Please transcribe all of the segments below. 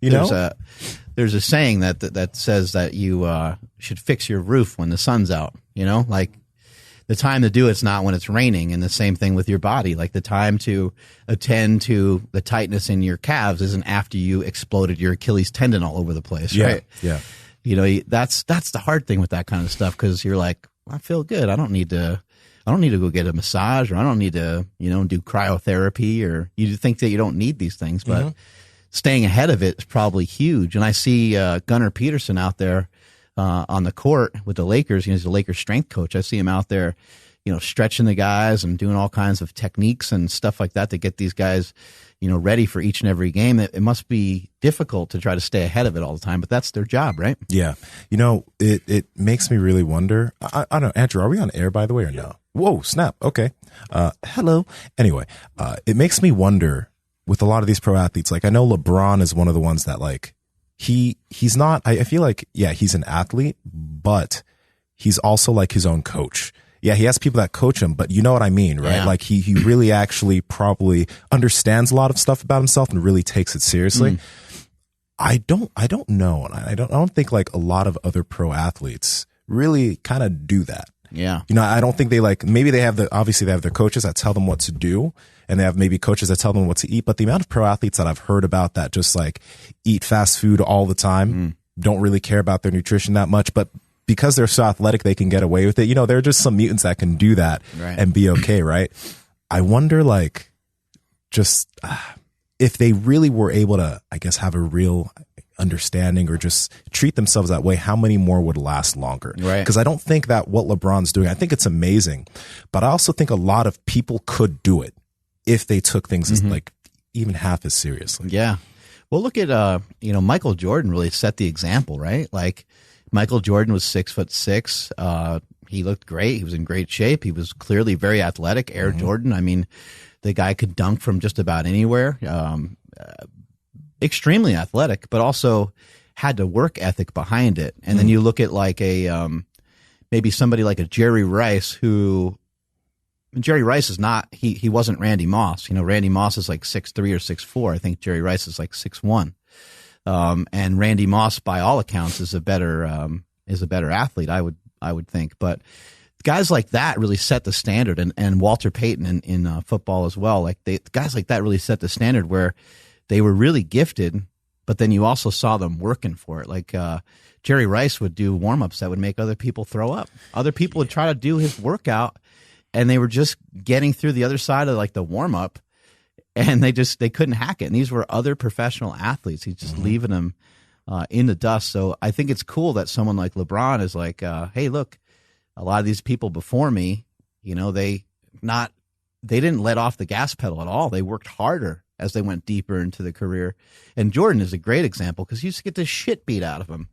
You know, there's a saying that says that you should fix your roof when the sun's out. You know, like the time to do it's not when it's raining, and the same thing with your body. Like the time to attend to the tightness in your calves isn't after you exploded your Achilles tendon all over the place, right? Yeah. You know, that's the hard thing with that kind of stuff, because you're like, I feel good. I don't need to go get a massage, or I don't need to, do cryotherapy, or you think that you don't need these things, but staying ahead of it is probably huge. And I see Gunnar Peterson out there on the court with the Lakers. He's the Lakers strength coach. I see him out there, stretching the guys and doing all kinds of techniques and stuff like that to get these guys, ready for each and every game. It must be difficult to try to stay ahead of it all the time, but that's their job, right? Yeah. It makes me really wonder. I don't know, Andrew, are we on air, by the way, or no? Whoa, snap. Okay. Hello. Anyway, it makes me wonder with a lot of these pro athletes. Like, I know LeBron is one of the ones that, like, he's not, I feel like, yeah, he's an athlete, but he's also like his own coach. Yeah, he has people that coach him, but you know what I mean, right? Yeah. Like he really actually probably understands a lot of stuff about himself and really takes it seriously. I don't know. And I don't think like a lot of other pro athletes really kind of do that. Yeah. I don't think they maybe they have obviously they have their coaches that tell them what to do, and they have maybe coaches that tell them what to eat. But the amount of pro athletes that I've heard about that just like eat fast food all the time, don't really care about their nutrition that much, but because they're so athletic, they can get away with it. There are just some mutants that can do that and be okay, right? I wonder, like, just if they really were able to, I guess, have a real understanding or just treat themselves that way, how many more would last longer? Right. Because I don't think that what LeBron's doing, I think it's amazing, but I also think a lot of people could do it if they took things as, like, even half as seriously. Yeah. Well, look at, Michael Jordan really set the example, right? Like, Michael Jordan was 6'6". He looked great. He was in great shape. He was clearly very athletic. Air Jordan. I mean, the guy could dunk from just about anywhere. Extremely athletic, but also had the work ethic behind it. And then you look at like maybe somebody like a Jerry Rice, who Jerry Rice is not. He wasn't Randy Moss. Randy Moss is like 6'3" or 6'4". I think Jerry Rice is like 6'1". And Randy Moss, by all accounts, is a better athlete. I would think, but guys like that really set the standard, and Walter Payton in football as well. Like guys like that really set the standard where they were really gifted, but then you also saw them working for it. Like Jerry Rice would do warm-ups that would make other people throw up. Other people would try to do his workout, and they were just getting through the other side of like the warm-up. And they couldn't hack it. And these were other professional athletes. He's just leaving them in the dust. So I think it's cool that someone like LeBron is like, hey, look, a lot of these people before me, they didn't let off the gas pedal at all. They worked harder as they went deeper into the career. And Jordan is a great example, because he used to get the shit beat out of him.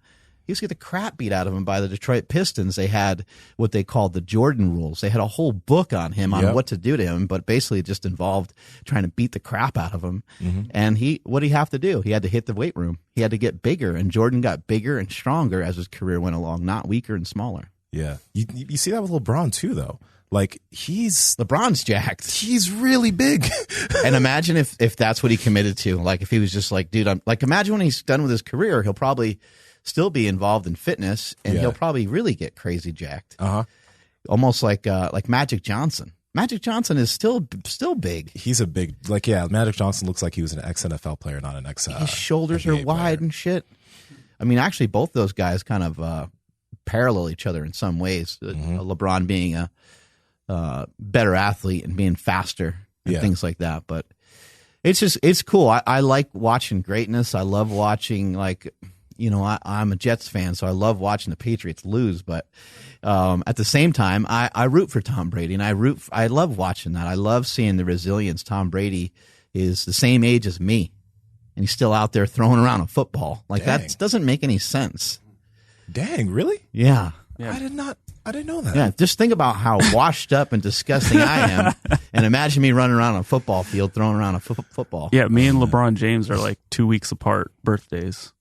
He used to get the crap beat out of him by the Detroit Pistons. They had what they called the Jordan rules. They had a whole book on him on what to do to him, but basically it just involved trying to beat the crap out of him. And what did he have to do? He had to hit the weight room. He had to get bigger, and Jordan got bigger and stronger as his career went along, not weaker and smaller. Yeah. You see that with LeBron too, though. Like, LeBron's jacked. He's really big. And imagine if that's what he committed to. Like, if he was just like, dude, imagine when he's done with his career, he'll probably still be involved in fitness, and he'll probably really get crazy jacked. Almost like Magic Johnson. Magic Johnson is still big. He's a big, Magic Johnson looks like he was an ex-NFL player, not an ex. His shoulders NBA are wide player. and shit. I mean, actually, both those guys kind of parallel each other in some ways. LeBron being a better athlete and being faster and things like that. But it's cool. I like watching greatness. I love watching, I'm a Jets fan, so I love watching the Patriots lose. But at the same time, I root for Tom Brady, and I love watching that. I love seeing the resilience. Tom Brady is the same age as me, and he's still out there throwing around a football. Like, that doesn't make any sense. Dang, really? Yeah. I didn't know that. Yeah, just think about how washed up and disgusting I am, and imagine me running around a football field throwing around a football. Yeah, me and LeBron James are like 2 weeks apart birthdays.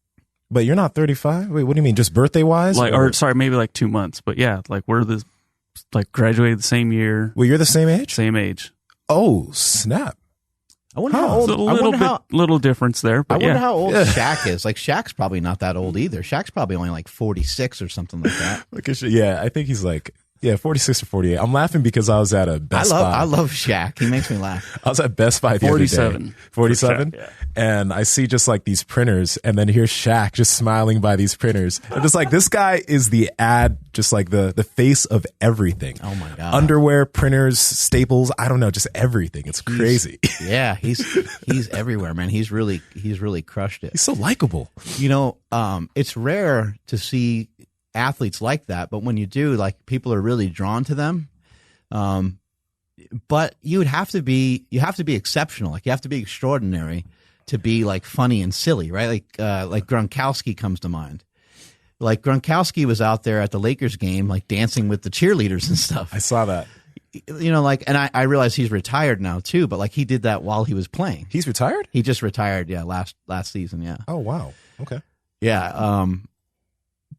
But you're not 35? Wait, what do you mean? Just birthday-wise? Maybe like 2 months. But yeah, we're graduated the same year. Well, you're the same age? Same age. Oh, snap. I wonder how old. It's a little difference there. But I wonder how old Shaq is. Like Shaq's probably not that old either. Shaq's probably only like 46 or something like that. Yeah, I think he's like 46 or 48. I'm laughing because I was at a Best Buy. I love Shaq. He makes me laugh. I was at Best Buy the 47. other day. 47? Yeah. And I see just like these printers, and then here's Shaq just smiling by these printers. I'm just like, this guy is the just like the face of everything. Oh my God. Underwear, printers, staples, I don't know, just everything. It's crazy. Yeah, he's everywhere, man. He's really crushed it. He's so likable. You know, it's rare to see athletes like that, but when you do, like, people are really drawn to them. But you have to be exceptional. Like, you have to be extraordinary to be like funny and silly, right? Like Gronkowski comes to mind. Like Gronkowski was out there at the Lakers game, like dancing with the cheerleaders and stuff. I saw that. You know, like, and I realize he's retired now too, but like he did that while he was playing. He's retired? He just retired, yeah, last season, yeah. Oh, wow. Okay. Yeah.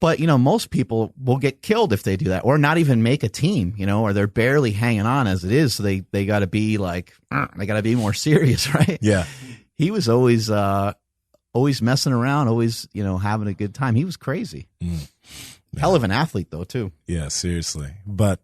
But, you know, most people will get killed if they do that, or not even make a team, you know, or they're barely hanging on as it is. So they got to be like, they got to be more serious, right? Yeah. He was always messing around, always, you know, having a good time. He was crazy. Hell of an athlete, though, too. Yeah, seriously. But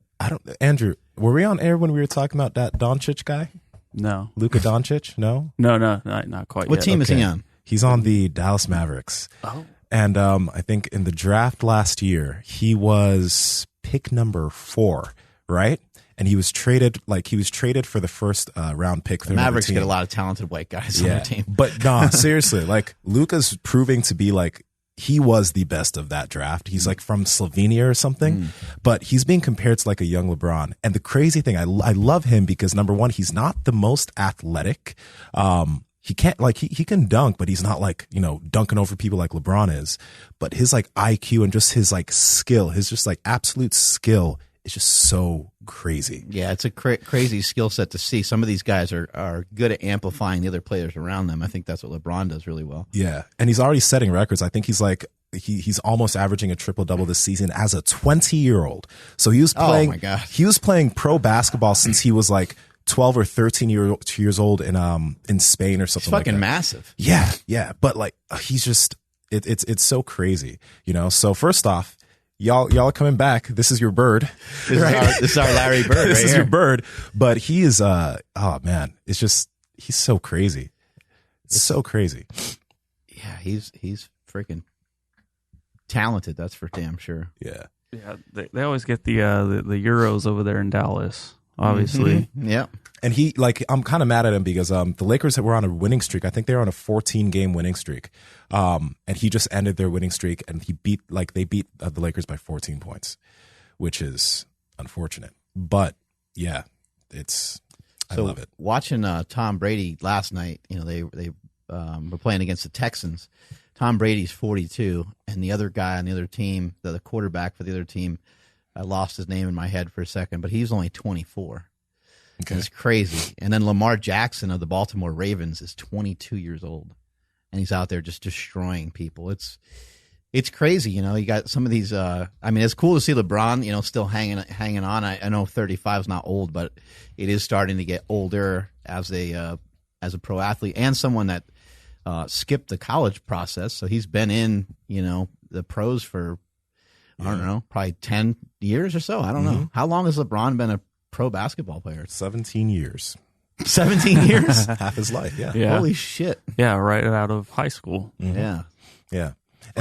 Andrew, were we on air when we were talking about that Doncic guy? No. Luka Doncic? No? No, not quite What yet. team is he on? He's on the Dallas Mavericks. Oh. And I think in the draft last year, he was pick number 4, right? And he was traded for the first round pick. The Mavericks get a lot of talented white guys on their team. But nah, seriously, like Luka's proving to be like, he was the best of that draft. He's like from Slovenia or something, but he's being compared to like a young LeBron. And the crazy thing, I love him because number one, he's not the most athletic. He can't like, he can dunk, but he's not like, you know, dunking over people like LeBron is, but his like IQ and just his like skill, his just like absolute skill is just so crazy. Yeah, it's a crazy skill set to see. Some of these guys are good at amplifying the other players around them. I think that's what LeBron does really well. Yeah, and he's already setting records. I think he's like he's almost averaging a triple-double this season as a 20-year-old. So he was playing. Oh my God. He was playing pro basketball since he was like 12 or 13 years old in Spain or something. He's like fucking that. massive. Yeah. But like he's just it's so crazy, you know. So first off, y'all are coming back. This is your bird. This is our Larry Bird. This right is here. your bird. But he is oh man, it's just he's so crazy. It's so crazy. Yeah, he's freaking talented. That's for damn sure. Yeah. Yeah, they always get the Euros over there in Dallas, obviously. Mm-hmm. Yeah. And I'm kind of mad at him because the Lakers were on a winning streak. I think they were on a 14-game winning streak. And he just ended their winning streak, and they beat the Lakers by 14 points, which is unfortunate. But yeah, I love it. Watching Tom Brady last night, you know, they were playing against the Texans. Tom Brady's 42, and the other guy on the other team, the quarterback for the other team, I lost his name in my head for a second, but he's only 24. Okay. It's crazy. And then Lamar Jackson of the Baltimore Ravens is 22 years old, and he's out there just destroying people. It's crazy, you know. You got some of these. I mean, it's cool to see LeBron, you know, still hanging on. I know 35 is not old, but it is starting to get older as a pro athlete and someone that skipped the college process. So he's been in, you know, the pros for I don't know, probably 10 years or so. I don't know. How long has LeBron been a pro basketball player? 17 years. 17 years? Half his life, yeah. Holy shit. Yeah, right out of high school. Yeah. And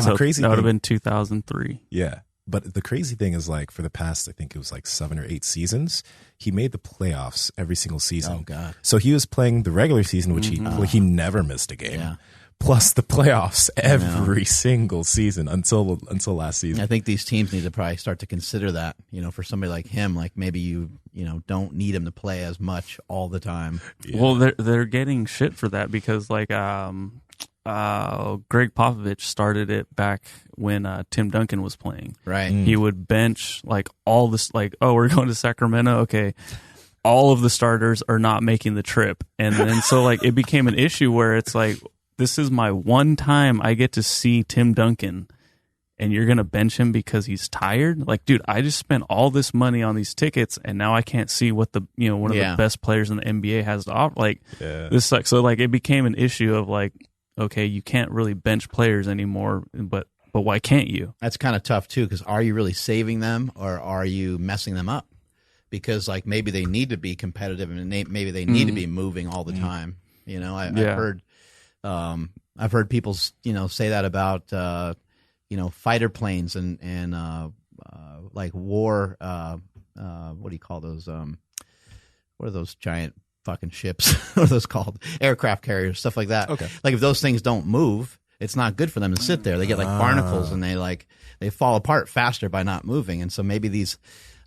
so the crazy that would thing, have been 2003. Yeah. But the crazy thing is, like, for the past, I think it was like 7 or 8 seasons, he made the playoffs every single season. Oh, God. So he was playing the regular season, which he never missed a game. Yeah. Plus the playoffs every single season until last season. I think these teams need to probably start to consider that, you know, for somebody like him, like maybe you know, don't need him to play as much all the time. Yeah. Well, they're getting shit for that because like Greg Popovich started it back when Tim Duncan was playing. Right. He would bench like all this, like, oh, we're going to Sacramento. Okay. All of the starters are not making the trip. And then so like it became an issue where it's like, this is my one time I get to see Tim Duncan, and you're going to bench him because he's tired. Like, dude, I just spent all this money on these tickets and now I can't see what the, one of the best players in the NBA has to offer. Like, this sucks. So like, it became an issue of like, okay, you can't really bench players anymore, but why can't you? That's kind of tough too, because are you really saving them or are you messing them up? Because like maybe they need to be competitive and maybe they need to be moving all the time. I've heard people say that about fighter planes and like war. What do you call those? What are those giant fucking ships? What are those called? Aircraft carriers, stuff like that. Okay. Like if those things don't move, it's not good for them to sit there. They get like barnacles and they fall apart faster by not moving. And so maybe these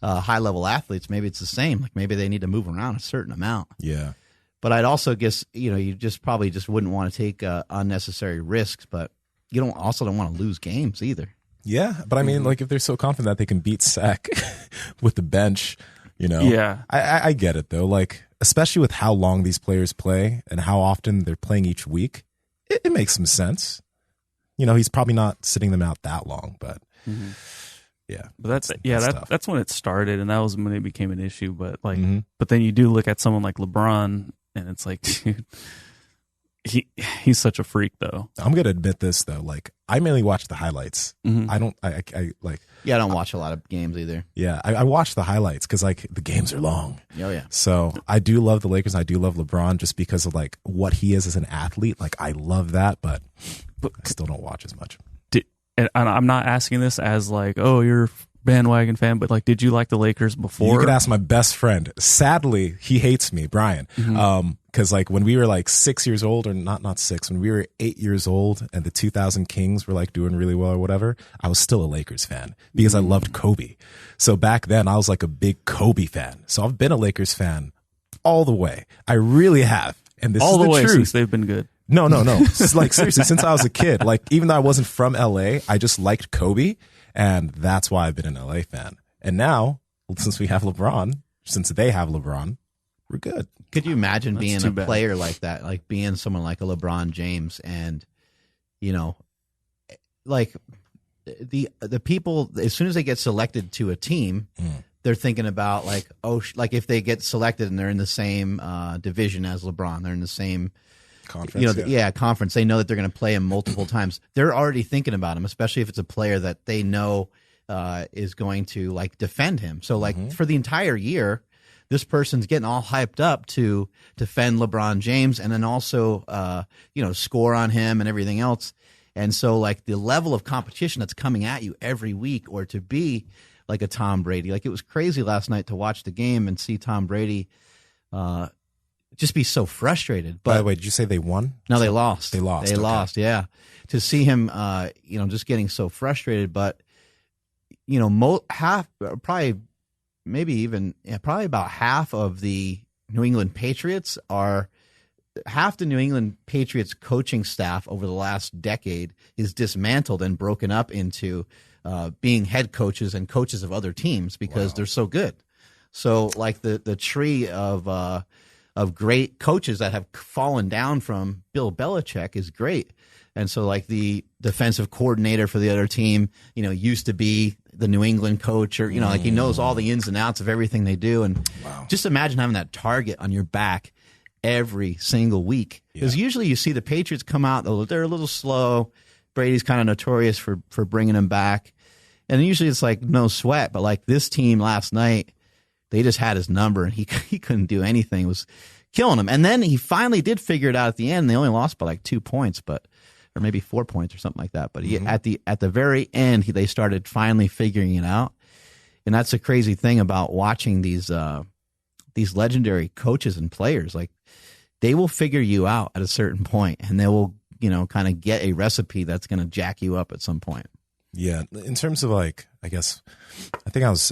high level athletes, maybe it's the same. Like maybe they need to move around a certain amount. Yeah. But I'd also guess you just probably just wouldn't want to take unnecessary risks. But you don't want to lose games either. Yeah, but I mean, like if they're so confident that they can beat Sac with the bench, Yeah, I get it though. Like especially with how long these players play and how often they're playing each week, it makes some sense. He's probably not sitting them out that long, but yeah. But that's when it started, and that was when it became an issue. But like, but then you do look at someone like LeBron, and it's like, dude, he's such a freak, though. I'm gonna admit this though. Like, I mainly watch the highlights. I don't. I like. Yeah, I don't watch a lot of games either. Yeah, I watch the highlights because like the games are long. Oh yeah. So I do love the Lakers. I do love LeBron just because of like what he is as an athlete. Like I love that, but I still don't watch as much. And I'm not asking this as like, oh, you're a bandwagon fan, but like, did you like the Lakers before? You could ask my best friend. Sadly, he hates me, Brian. Because like when we were like 6 years old, or not 6, when we were 8 years old, and the 2000 Kings were like doing really well or whatever, I was still a Lakers fan because I loved Kobe. So back then, I was like a big Kobe fan. So I've been a Lakers fan all the way. I really have, and this all is the way truth. Since they've been good. No. Like seriously, since I was a kid, like even though I wasn't from LA, I just liked Kobe, and that's why I've been an LA fan. And now, since they have LeBron, we're good. Could you imagine being a player like that, like being someone like a LeBron James, and like the people as soon as they get selected to a team, they're thinking about like, like if they get selected and they're in the same division as LeBron, they're in the same conference. Conference. They know that they're going to play him multiple times. They're already thinking about him, especially if it's a player that they know is going to like defend him. So like for the entire year, this person's getting all hyped up to defend LeBron James and then also score on him and everything else. And so like the level of competition that's coming at you every week, or to be like a Tom Brady, like it was crazy last night to watch the game and see Tom Brady just be so frustrated. But by the way, did you say they won? No, they lost. They lost. Yeah. To see him, just getting so frustrated, but probably about half of the New England Patriots half the New England Patriots coaching staff over the last decade is dismantled and broken up into being head coaches and coaches of other teams because they're so good. So like the tree of great coaches that have fallen down from Bill Belichick is great. And so like the defensive coordinator for the other team, used to be the New England coach, or, like he knows all the ins and outs of everything they do. And just imagine having that target on your back every single week. Because usually you see the Patriots come out, they're a little slow. Brady's kind of notorious for bringing them back. And usually it's like no sweat. But like this team last night, they just had his number, and he couldn't do anything. It was killing him. And then he finally did figure it out at the end. They only lost by like 2 points, or maybe 4 points or something like that. But at the very end, they started finally figuring it out. And that's the crazy thing about watching these legendary coaches and players. Like they will figure you out at a certain point, and they will kind of get a recipe that's going to jack you up at some point. Yeah, in terms of like, I think I was.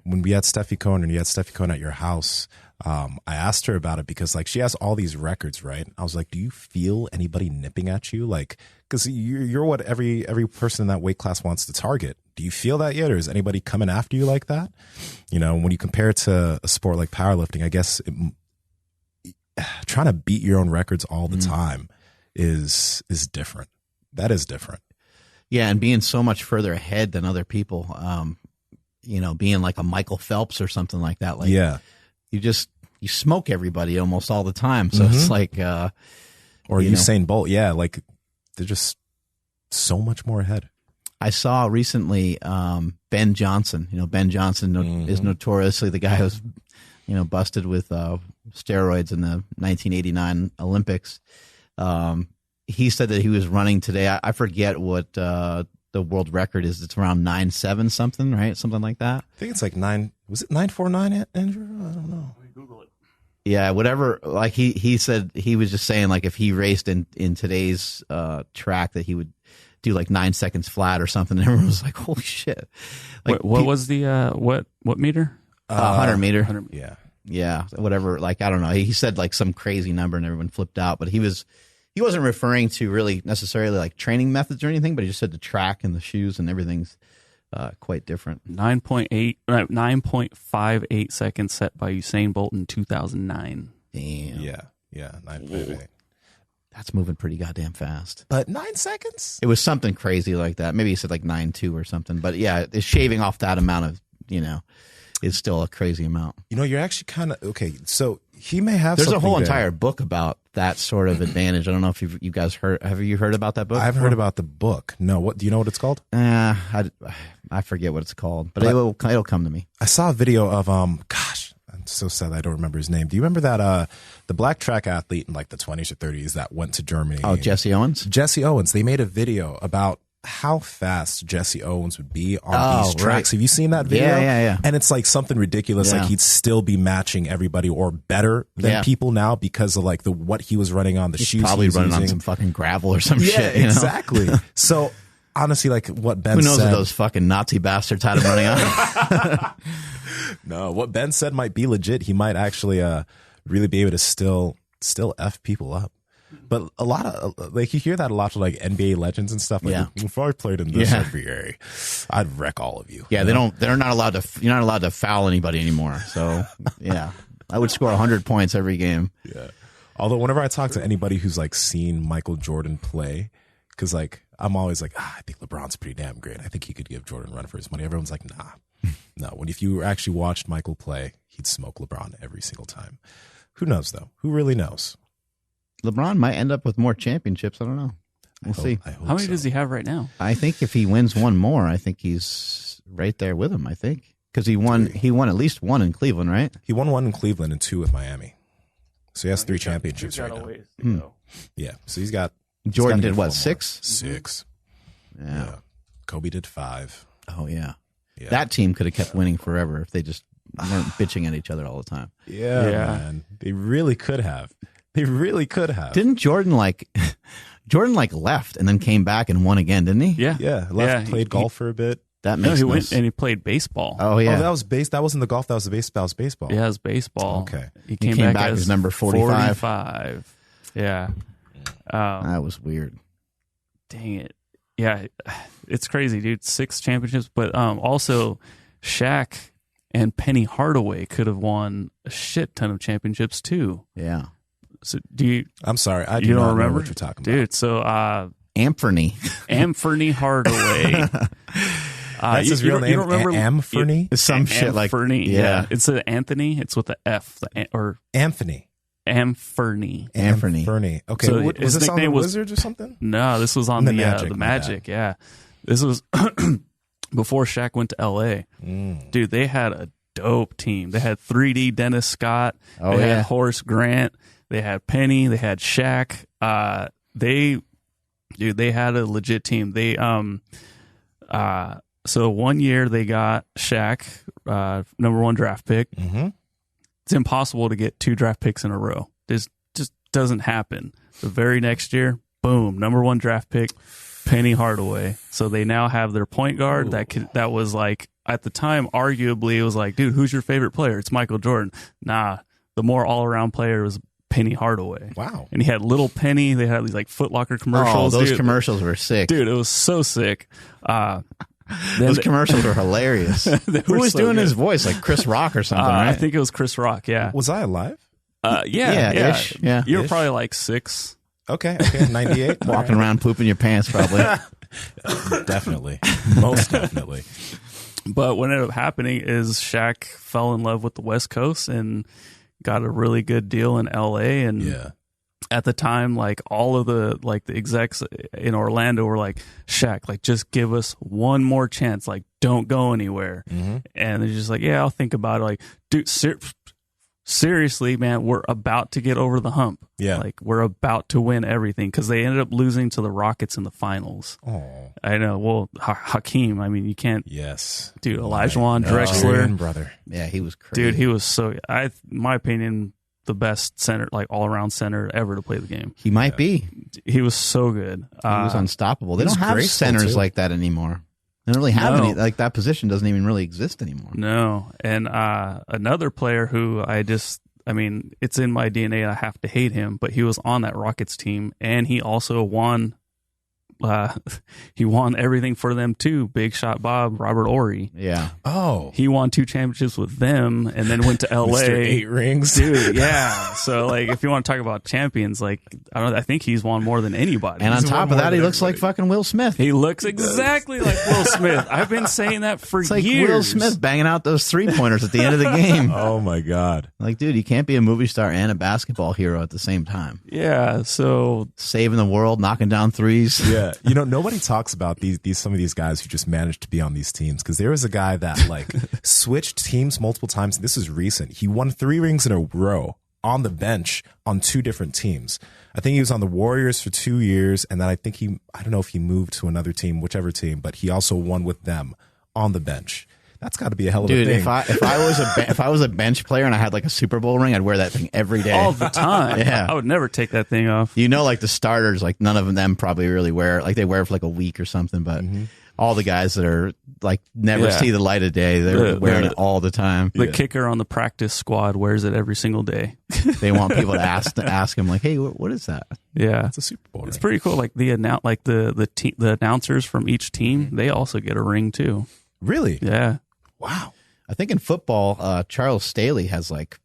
When we had Steffi Cohen and you had Steffi Cohen at your house, I asked her about it because like she has all these records, right? I was like, do you feel anybody nipping at you? Like, because you're what every person in that weight class wants to target. Do you feel that yet? Or is anybody coming after you like that? When you compare it to a sport like powerlifting, I guess trying to beat your own records all the time is different. That is different. Yeah, and being so much further ahead than other people, being like a Michael Phelps or something like that. Like, you smoke everybody almost all the time. So it's like, or Usain Bolt. Yeah, like they're just so much more ahead. I saw recently Ben Johnson. Ben Johnson is notoriously the guy who's busted with steroids in the 1989 Olympics. He said that he was running today. I forget what the world record is. It's around 9.7 something, right? Something like that. I think it's like 9. Was it 9.49, Andrew? I don't know. Let me Google it. Yeah, whatever. Like he said, he was just saying like if he raced in today's track that he would do like 9 seconds flat or something. And everyone was like, "Holy shit!" Like, what was the what meter? 100 meter. 100. Yeah, whatever. Like I don't know. He said like some crazy number, and everyone flipped out. But he wasn't referring to really necessarily like training methods or anything. But he just said the track and the shoes and everything's quite different. 9.58 seconds set by Usain Bolt in 2009. Damn. Yeah, 9.58. That's moving pretty goddamn fast. But 9 seconds? It was something crazy like that. Maybe he said like 9.2 or something. But yeah, it's shaving off that amount of, is still a crazy amount. You're actually kind of, okay, so he may have There's a whole there. entire book about that sort of advantage. I don't know if you guys have you heard about that book? I've heard about the book. No, what do you know what it's called? I forget what it's called, but it'll come to me. I saw a video of, gosh, I'm so sad I don't remember his name. Do you remember that, the black track athlete in like the 20s or 30s that went to Germany? Oh, Jesse Owens? Jesse Owens. They made a video about how fast Jesse Owens would be on these tracks. Right. Have you seen that video? Yeah. And it's like something ridiculous. Yeah. Like he'd still be matching everybody or better than people now because of like what he was running on, the shoes probably he was running using. On some fucking gravel or some shit. Exactly. So honestly, like what Ben said. Who knows what those fucking Nazi bastards had him running on? No, what Ben said might be legit. He might actually really be able to still F people up. But a lot of like you hear that a lot from like NBA legends and stuff. Like, if I played in this NBA, I'd wreck all of you. Yeah, they're not allowed to. You're not allowed to foul anybody anymore. So yeah, I would score 100 points every game. Yeah. Although whenever I talk to anybody who's like seen Michael Jordan play, because like I'm always like, I think LeBron's pretty damn great. I think he could give Jordan a run for his money. Everyone's like, nah, no. If you actually watched Michael play, he'd smoke LeBron every single time. Who knows though? Who really knows? LeBron might end up with more championships. I don't know. We'll see. How many does he have right now? I think if he wins one more, I think he's right there with him. I think because he won at least one in Cleveland, right? He won one in Cleveland and two with Miami. So he has 3 championships right now. Yeah. So he's got. Jordan did what? 6? 6. Yeah. Kobe did 5. Oh yeah. That team could have kept winning forever if they just weren't bitching at each other all the time. Yeah, man. They really could have. They really could have. Didn't Jordan left and then came back and won again, didn't he? Yeah. Played golf for a bit. That makes went and he played baseball. Oh yeah. That was That wasn't the golf. That was the baseball. Yeah, it was baseball. Okay. He came back as number 45. Yeah. That was weird. Dang it. Yeah, it's crazy, dude. 6 championships, but also Shaq and Penny Hardaway could have won a shit ton of championships too. Yeah. So do you? I'm sorry, I do not remember what you're talking about, dude. So Amferny Hardaway. That's his real name. You don't remember Amferny? Some shit like yeah. It's an Anthony. It's with the F. Or Anthony. Amferny. Okay. So was this on the Wizards or something? No, this was on the Magic. Yeah, this was before Shaq went to L.A. Dude, they had a dope team. They had 3D Dennis Scott. They had Horace Grant. They had Penny. They had Shaq. They had a legit team. They so one year they got Shaq, number 1 draft pick. Mm-hmm. It's impossible to get 2 draft picks in a row. This just doesn't happen. The very next year, boom, number 1 draft pick, Penny Hardaway. So they now have their point guard that was like, at the time, arguably, it was like, dude, who's your favorite player? It's Michael Jordan. Nah, the more all-around player was Penny Hardaway. Wow. And he had Little Penny. They had these like Foot Locker commercials. Oh, those commercials were sick. Dude, it was so sick. Those commercials were hilarious. Who was doing his voice? Like Chris Rock or something, right? I think it was Chris Rock, yeah. Was I alive? Yeah. Ish, yeah. You were probably like 6. Okay, 98. Walking around pooping your pants, probably. Definitely. Most definitely. But what ended up happening is Shaq fell in love with the West Coast and got a really good deal in LA. And at the time, like all of the execs in Orlando were like, Shaq, like just give us one more chance. Like don't go anywhere. And they're just like, yeah, I'll think about it. Like, dude, seriously, man, we're about to get over the hump. Yeah. Like we're about to win everything because they ended up losing to the Rockets in the finals. Oh, I know. Well, Hakeem, I mean, you can't. Yes. Dude, Olajuwon, Drexler. Brother. Yeah, he was crazy. Dude, he was so, my opinion, the best center, like all around center ever to play the game. He might be. He was so good. He was unstoppable. They he was don't have graceful, centers too. like that anymore. They don't really have any, like that position doesn't even really exist anymore. No. And another player who I mean, it's in my DNA. I have to hate him, but he was on that Rockets team, and he also won. He won everything for them too. Big Shot Bob, Robert Horry. Yeah. Oh, He won 2 championships with them, and then went to LA. Mr. 8 rings, dude. Yeah. So like, if you want to talk about champions, like I think he's won more than anybody. And on He's top won of that, more he than looks like everybody. fucking Will Smith. He looks exactly like Will Smith. I've been saying that for It's like years. Will Smith banging out those 3-pointers at the end of the game. Oh my God. Like, dude, you can't be a movie star and a basketball hero at the same time. Yeah. So Saving the world, knocking down threes. Yeah, you know, nobody talks about some of these guys who just managed to be on these teams, because there was a guy that like switched teams multiple times. This is recent. He won 3 rings in a row on the bench on 2 different teams. I think he was on the Warriors for 2 years, and then I don't know if he moved to another team, whichever team, but he also won with them on the bench. That's got to be a hell of a Dude, thing. if I was a bench player and I had like a Super Bowl ring, I'd wear that thing every day. all the time. Yeah. I would never take that thing off. You know, like the starters, like none of them probably really wear it. Like they wear it for like a week or something, but all the guys that are like never see the light of day, they're wearing it all the time. The kicker on the practice squad wears it every single day. They want people to ask him like, hey, what is that? Yeah. It's a Super Bowl It's ring. pretty cool. Like the announcers from each team, they also get a ring too. Really? Yeah. Wow. I think in football, Charles Staley has like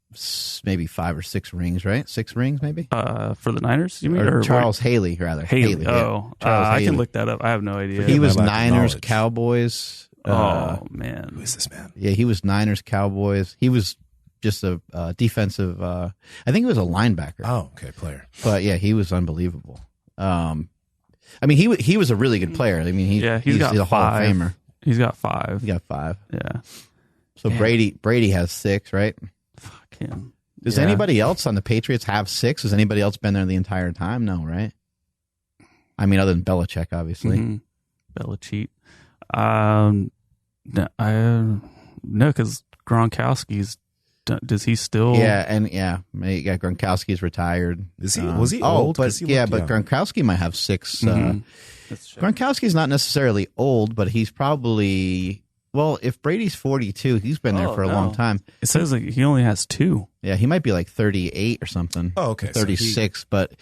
maybe 5 or 6 rings, right? 6 rings, maybe. For the Niners, you mean? Or Charles Haley, rather. Haley. yeah. Oh, Charles I Haley. can look that up. I have no idea. He was my lack of Niners, knowledge. Cowboys. Oh man. Who is this man? Yeah, he was Niners, Cowboys. He was just a defensive. I think he was a linebacker. Oh, okay, player. But yeah, he was unbelievable. I mean, he was a really good player. I mean, he's got a Hall of 5. Famer. He's got 5. He got 5. Yeah. So Brady has 6, right? Fuck him. Does Yeah. anybody else on the Patriots have 6? Has anybody else been there the entire time? No, right? I mean, other than Belichick, obviously. Mhm. Belichick. No, because Gronkowski's. Does he still? Yeah, Gronkowski's retired. Is he? Was he old? But 'Cause he yeah, looked but young. Gronkowski might have 6. Mhm. Gronkowski's not necessarily old, but he's probably, well, if Brady's 42, he's been there for a long time. It says like he only has 2. Yeah, he might be like 38 or something. Oh, okay. So 36, but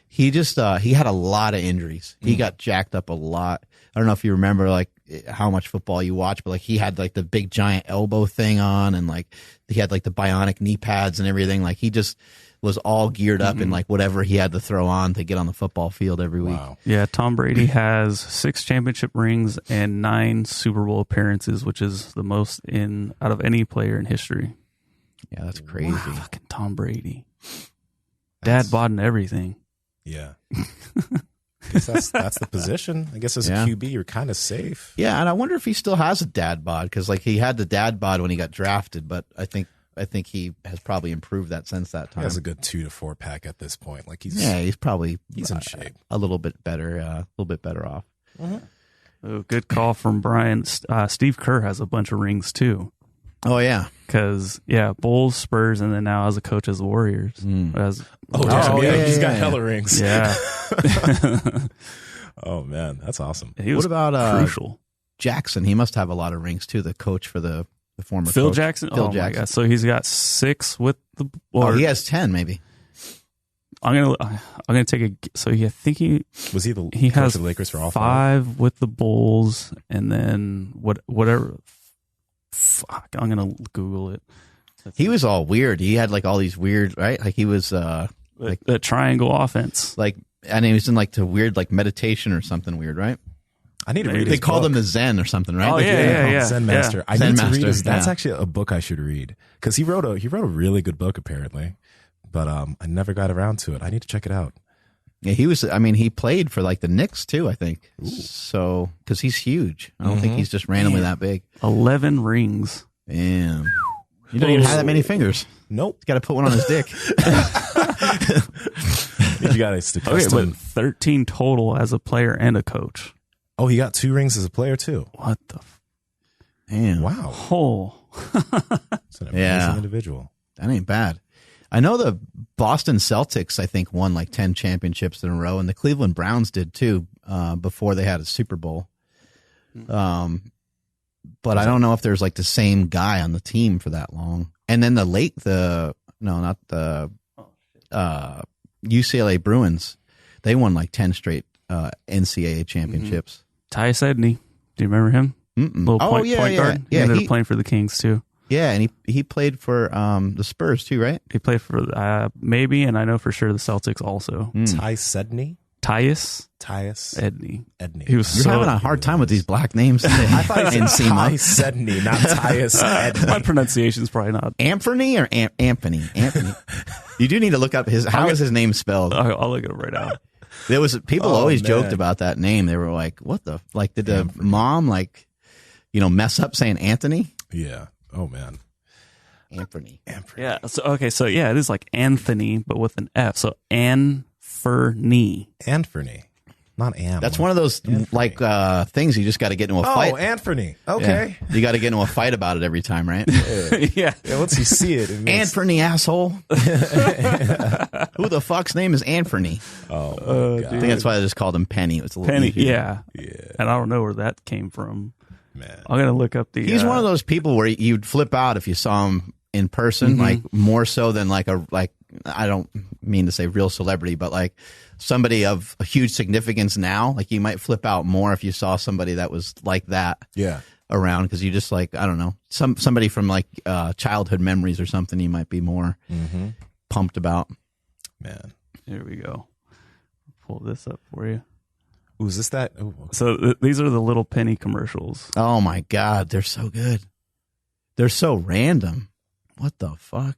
he just he had a lot of injuries. He got jacked up a lot. I don't know if you remember like how much football you watch, but like he had like the big giant elbow thing on, and like he had like the bionic knee pads and everything. Like he just was all geared up in like whatever he had to throw on to get on the football field every week. Wow. Yeah, Tom Brady has 6 championship rings and 9 Super Bowl appearances, which is the most out of any player in history. Yeah, that's crazy. Fucking Tom Brady. Dad bought in everything. Yeah. I guess that's the position. I guess as a Yeah. QB, you're kind of safe. Yeah, and I wonder if he still has a dad bod, because like he had the dad bod when he got drafted, but I think he has probably improved that since that He time. has a good 2 to 4 pack at this point. Like he's He's probably in shape. a little bit better off. Oh, good call from Brian. Steve Kerr has a bunch of rings too. Oh yeah, Because Bulls, Spurs, and then now as a coach as the Warriors. As, He's got hella rings. yeah, Oh man, that's awesome. he was what about crucial. Jackson? He must have a lot of rings too. The coach for the former Phil coach. Jackson. Phil My Jackson. God. So he's got 6 with the. He has 10 maybe. I'm gonna take a. So I think he Was he the he coach has of the Lakers for all 5 with the Bulls, and then whatever. Fuck, I'm gonna Google it. He was all weird. He had like all these weird, right? Like he was like The triangle offense. and he was in like to weird like meditation or something weird, right? I need to read. They called him the Zen or something, right? Oh yeah. Zen Master. Yeah. I Zen need to Master, read his, That's yeah. actually a book I should read because he wrote a really good book apparently, but I never got around to it. I need to check it out. Yeah, he was. I mean, he played for like the Knicks too, I think. Ooh. So because he's huge, I don't think he's just randomly that big. 11 rings. Damn. You don't even have that many fingers. Nope. He's got to put one on his dick. You got to Okay, but 13 total as a player and a coach. Oh, he got 2 rings as a player too. What the? Damn. Wow. Oh. It's an amazing individual. That ain't bad. I know the Boston Celtics, I think, won like 10 championships in a row, and the Cleveland Browns did too before they had a Super Bowl. But I don't know if there's like the same guy on the team for that long. And then UCLA Bruins, they won like 10 straight NCAA championships. Tyus Edney. Do you remember him? Little point guard. He ended up playing for the Kings too. Yeah, and he played for the Spurs too, right? He played for maybe, and I know for sure the Celtics also. Tyus Edney. He was having a hard time with these black names. I thought it was Nsima. Tyus Edney, not Tyus Edney. My pronunciation's probably not. Anthony or Anthony? You do need to look up how is his name spelled? I'll look it up right now. There was people always joked about that name. They were like, "What the like? Did the mom mess up saying Anthony?" Yeah. Oh man. Anthony. Yeah. So it is like Anthony, but with an F. So Anthony. Not Am. That's one of those things you just got to get into a fight. Oh, Anthony. Okay. Yeah. You got to get into a fight about it every time, right? Yeah. Once you see it, Anthony, asshole. Who the fuck's name is Anthony? Oh, I think that's why I just called him Penny. It was a little Penny. easier. Yeah. And I don't know where that came from. Man. I'm gonna look up the. He's one of those people where you'd flip out if you saw him in person, like more so than I don't mean to say real celebrity, but like somebody of a huge significance now. Like you might flip out more if you saw somebody that was like that. Yeah. Around because you just like I don't know somebody from like childhood memories or something you might be more pumped about. Man, here we go. Pull this up for you. Ooh, is this that? Ooh. So these are the little penny commercials. Oh my God, they're so good. They're so random. What the fuck?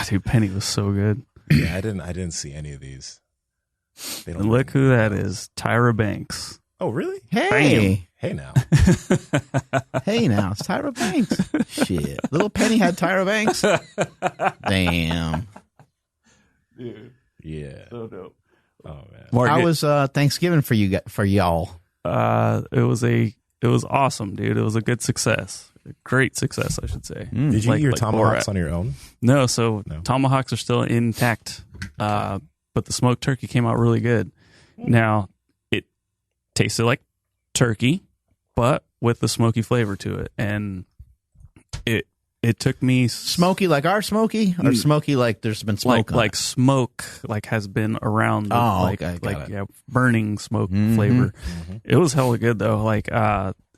Dude, Penny was so good. Yeah, I didn't see any of these. And look who that is, Tyra Banks. Oh, really? Hey. Hey now. Hey now, it's Tyra Banks. Shit. Little Penny had Tyra Banks. Damn. Dude. Yeah. So dope. Oh man. Mark, how was Thanksgiving for y'all? It was awesome, dude. It was a good success. A great success, I should say. Did you eat your tomahawks on your own? No, tomahawks are still intact. But the smoked turkey came out really good. Now, it tasted like turkey, but with the smoky flavor to it. And it took me smoky like our smoky, or smoky like there's been smoke like smoke like has been around. Burning smoke flavor. It was hella good though. Like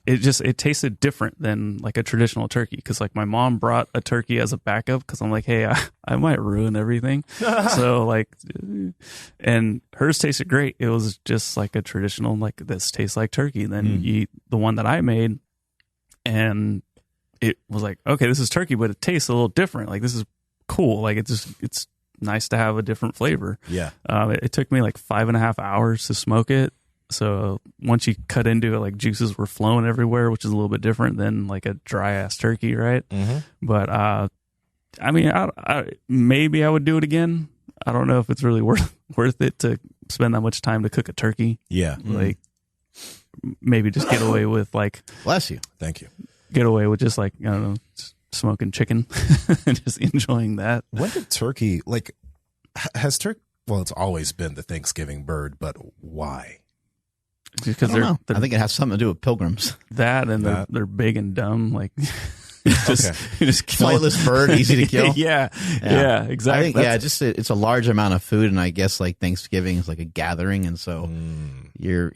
it tasted different than like a traditional turkey because like my mom brought a turkey as a backup because I'm like, hey, I might ruin everything. So like, and hers tasted great. It was just like a traditional like this tastes like turkey. Then you eat the one that I made, and it was like, okay, this is turkey, but it tastes a little different. Like this is cool. Like it's nice to have a different flavor. Yeah. It took me like 5.5 hours to smoke it. So once you cut into it, like juices were flowing everywhere, which is a little bit different than like a dry ass turkey, right? But I mean, maybe I would do it again. I don't know if it's really worth it to spend that much time to cook a turkey. Yeah. Like maybe just get away with like. Bless you. Thank you. Get away with just like, I don't know, smoking chicken and just enjoying that. When did turkey, like, has turkey, well, it's always been the Thanksgiving bird, but why? Because I think it has something to do with pilgrims. That and they're big and dumb. Like, just flightless bird, easy to kill. Yeah, exactly. I think, it's a large amount of food, and I guess like Thanksgiving is like a gathering, and so you're,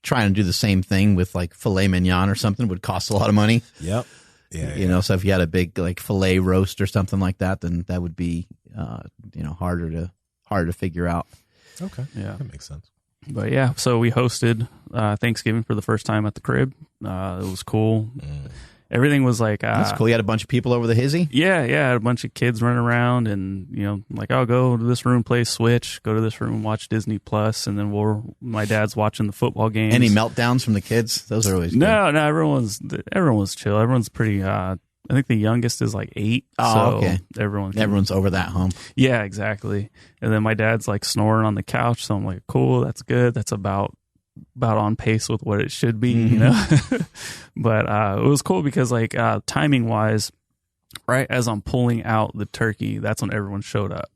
trying to do the same thing with like filet mignon or something would cost a lot of money. Yep. Yeah. So if you had a big like filet roast or something like that, then that would be, harder to figure out. Okay. Yeah. That makes sense. But yeah, so we hosted Thanksgiving for the first time at the crib. It was cool. Everything was like that's cool. You had a bunch of people over the hizzy. Yeah, I had a bunch of kids running around, and like, I'll go to this room, play Switch, go to this room, watch Disney Plus, and then my dad's watching the football games. Any meltdowns from the kids? Those are always good. No, everyone's chill. Everyone's pretty. I think the youngest is like 8. Oh, so okay. Everyone's over that hump. Yeah, exactly. And then my dad's like snoring on the couch, so I'm like, cool, that's good. That's about on pace with what it should be, But it was cool because like timing wise, right as I'm pulling out the turkey, that's when everyone showed up.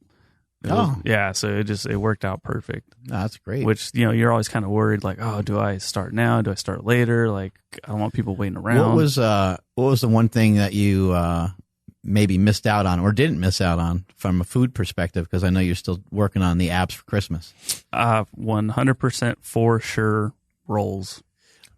So it worked out perfect. Oh, that's great. Which you're always kind of worried, like, oh, do I start now? Do I start later? Like, I don't want people waiting around. What was the one thing that you maybe missed out on or didn't miss out on from a food perspective? Because I know you're still working on the apps for Christmas. 100% for sure rolls.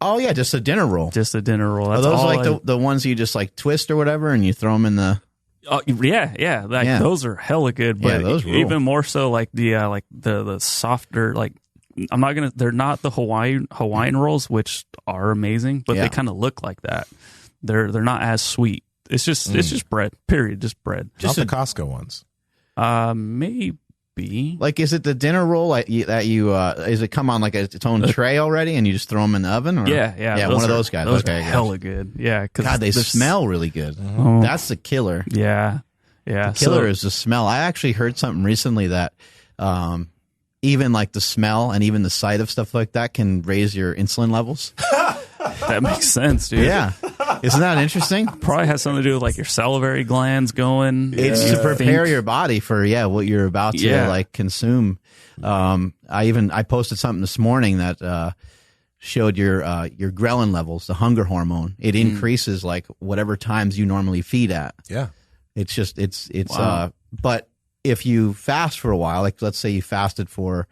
Oh yeah, just a dinner roll. Just a dinner roll. That's are those like the ones you just like twist or whatever, and you throw them in the? Oh yeah. Those are hella good. But those rule. Even more so, like the softer, like they're not the Hawaiian rolls, which are amazing, but they kind of look like that. They're not as sweet. It's just bread. Period. Just bread. Just the Costco ones. Maybe. Like, is it the dinner roll that you is it come on like its own tray already, and you just throw them in the oven? Or? Yeah. One of those guys. Those are hella good. Yeah, God, they smell really good. Mm-hmm. That's the killer. Yeah. The killer is the smell. I actually heard something recently that even like the smell and even the sight of stuff like that can raise your insulin levels. That makes sense, dude. Yeah. Isn't that interesting? Probably has something to do with like your salivary glands going. It's to prepare your body for what you're about to like consume. I posted something this morning that showed your ghrelin levels, the hunger hormone. It increases like whatever times you normally feed at. Yeah. It's just wow. But if you fast for a while, like let's say you fasted for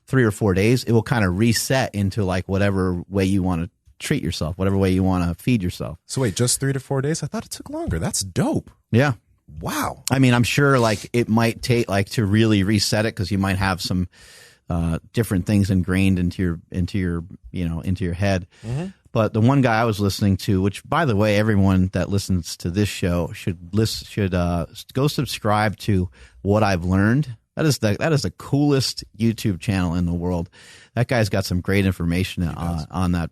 3 or 4 days, it will kind of reset into like whatever way you want to treat yourself, whatever way you want to feed yourself. So wait, just 3 to 4 days? I thought it took longer. That's dope. Yeah. Wow. I mean, I'm sure like it might take like to really reset it, because you might have some different things ingrained into your head. Mm-hmm. But the one guy I was listening to, which by the way, everyone that listens to this show should go subscribe to What I've Learned. That is the coolest YouTube channel in the world. That guy's got some great information on that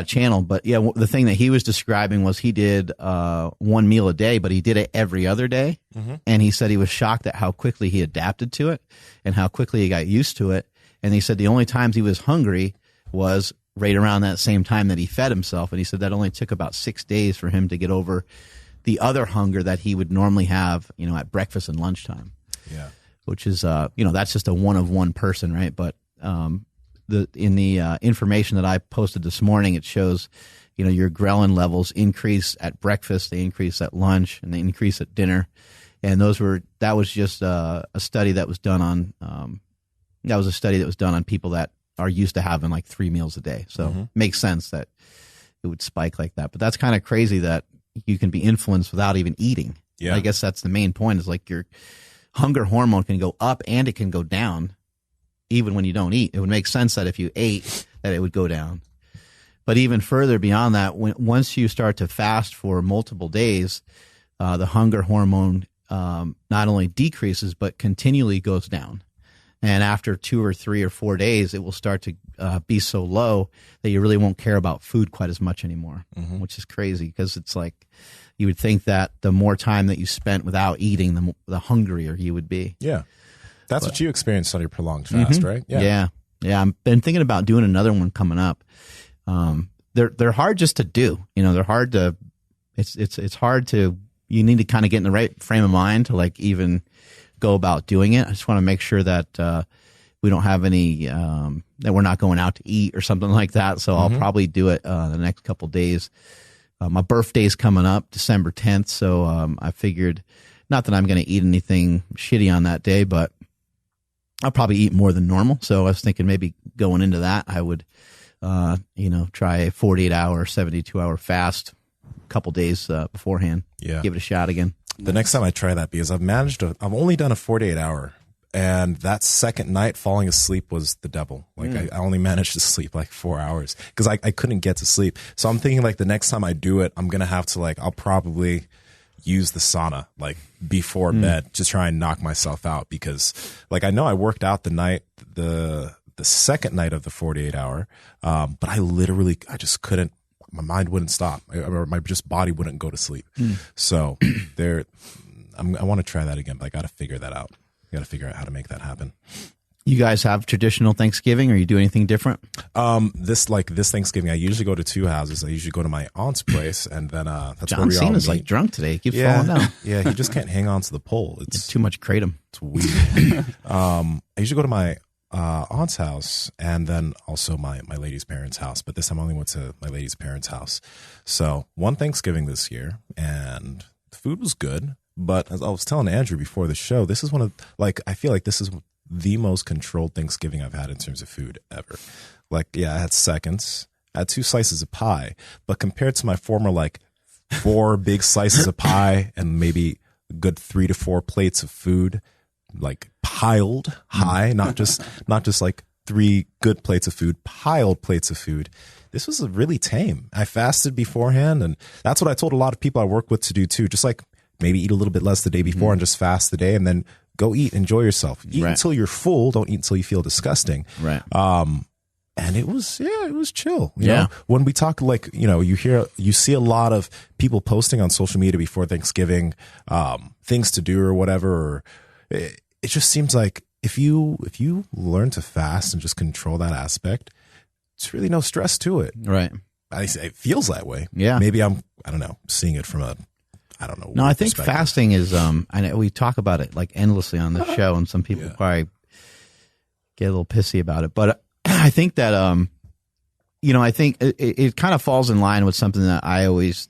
channel. But yeah, the thing that he was describing was he did one meal a day, but he did it every other day. Mm-hmm. And he said he was shocked at how quickly he adapted to it and how quickly he got used to it. And he said the only times he was hungry was right around that same time that he fed himself. And he said that only took about 6 days for him to get over the other hunger that he would normally have, at breakfast and lunchtime. Yeah. Which is, that's just a one of one person, right? But in the information that I posted this morning, it shows, your ghrelin levels increase at breakfast, they increase at lunch, and they increase at dinner. And that was just a study that was done on people that are used to having like 3 meals a day. So it makes sense that it would spike like that. But that's kind of crazy that you can be influenced without even eating. Yeah. I guess that's the main point, is like your hunger hormone can go up and it can go down even when you don't eat. It would make sense that if you ate, that it would go down. But even further beyond that, once you start to fast for multiple days, the hunger hormone not only decreases, but continually goes down. And after 2 or 3 or 4 days, it will start to be so low that you really won't care about food quite as much anymore, which is crazy, because it's like you would think that the more time that you spent without eating, the hungrier you would be. Yeah. That's what you experienced on your prolonged fast, right? Yeah. I've been thinking about doing another one coming up. They're hard just to do. They're hard to. It's hard to. You need to kind of get in the right frame of mind to like even go about doing it. I just want to make sure that we don't have any that we're not going out to eat or something like that. So I'll probably do it the next couple days. My birthday's coming up, December 10th. So I figured, not that I'm going to eat anything shitty on that day, but I'll probably eat more than normal. So I was thinking maybe going into that, I would, try a 48-hour, 72-hour fast a couple days beforehand. Yeah. Give it a shot again. The next time I try that, because I've only done a 48-hour, And that second night, falling asleep was the devil. Like I only managed to sleep like 4 hours because I couldn't get to sleep. So I'm thinking like the next time I do it, I'm going to have to like, I'll probably use the sauna like before bed to try and knock myself out, because like I know I worked out the second night of the 48 hour, but I just couldn't. My mind wouldn't stop. My just body wouldn't go to sleep. So I want to try that again, but I got to figure that out. I got to figure out how to make that happen. You guys have traditional Thanksgiving, or you do anything different? This Thanksgiving, I usually go to two houses. I usually go to my aunt's place, and then that's John where we all Cena's meet. like drunk today. He keeps falling down. Yeah, he just can't hang on to the pole. It's too much kratom. It's weird. I usually go to my aunt's house, and then also my lady's parents' house. But this time I only went to my lady's parents' house. So one Thanksgiving this year, and the food was good. But as I was telling Andrew before the show, this is one of I feel like this is the most controlled Thanksgiving I've had in terms of food ever. Like, yeah, I had seconds. I had 2 slices of pie, but compared to my former 4 big slices of pie and maybe a good 3 to 4 plates of food, like piled high, not just like 3 good plates of food, piled plates of food. This was really tame. I fasted beforehand, and that's what I told a lot of people I work with to do too. Just like maybe eat a little bit less the day before and just fast the day, and then go eat, enjoy yourself. Eat until you're full. Don't eat until you feel disgusting. Right. And it was chill. You know? When we talk you see a lot of people posting on social media before Thanksgiving, things to do or whatever. Or it just seems like if you learn to fast and just control that aspect, it's really no stress to it. Right. It feels that way. Yeah. Maybe I don't know, seeing it from I don't know. No, I think fasting is, I know we talk about it endlessly on the show, and some people probably get a little pissy about it. But I think that, I think it kind of falls in line with something that I always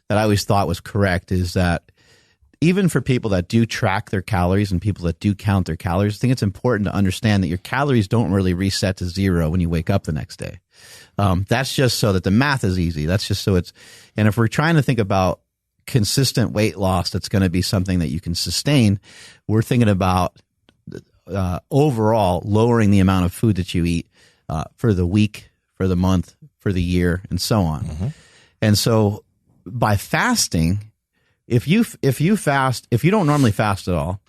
thought was correct, is that even for people that do track their calories and people that do count their calories, I think it's important to understand that your calories don't really reset to 0 when you wake up the next day. That's just so that the math is easy. That's just so and if we're trying to think about consistent weight loss that's going to be something that you can sustain, we're thinking about overall lowering the amount of food that you eat for the week, for the month, for the year, and so on. Mm-hmm. And so by fasting, if you don't normally fast at all,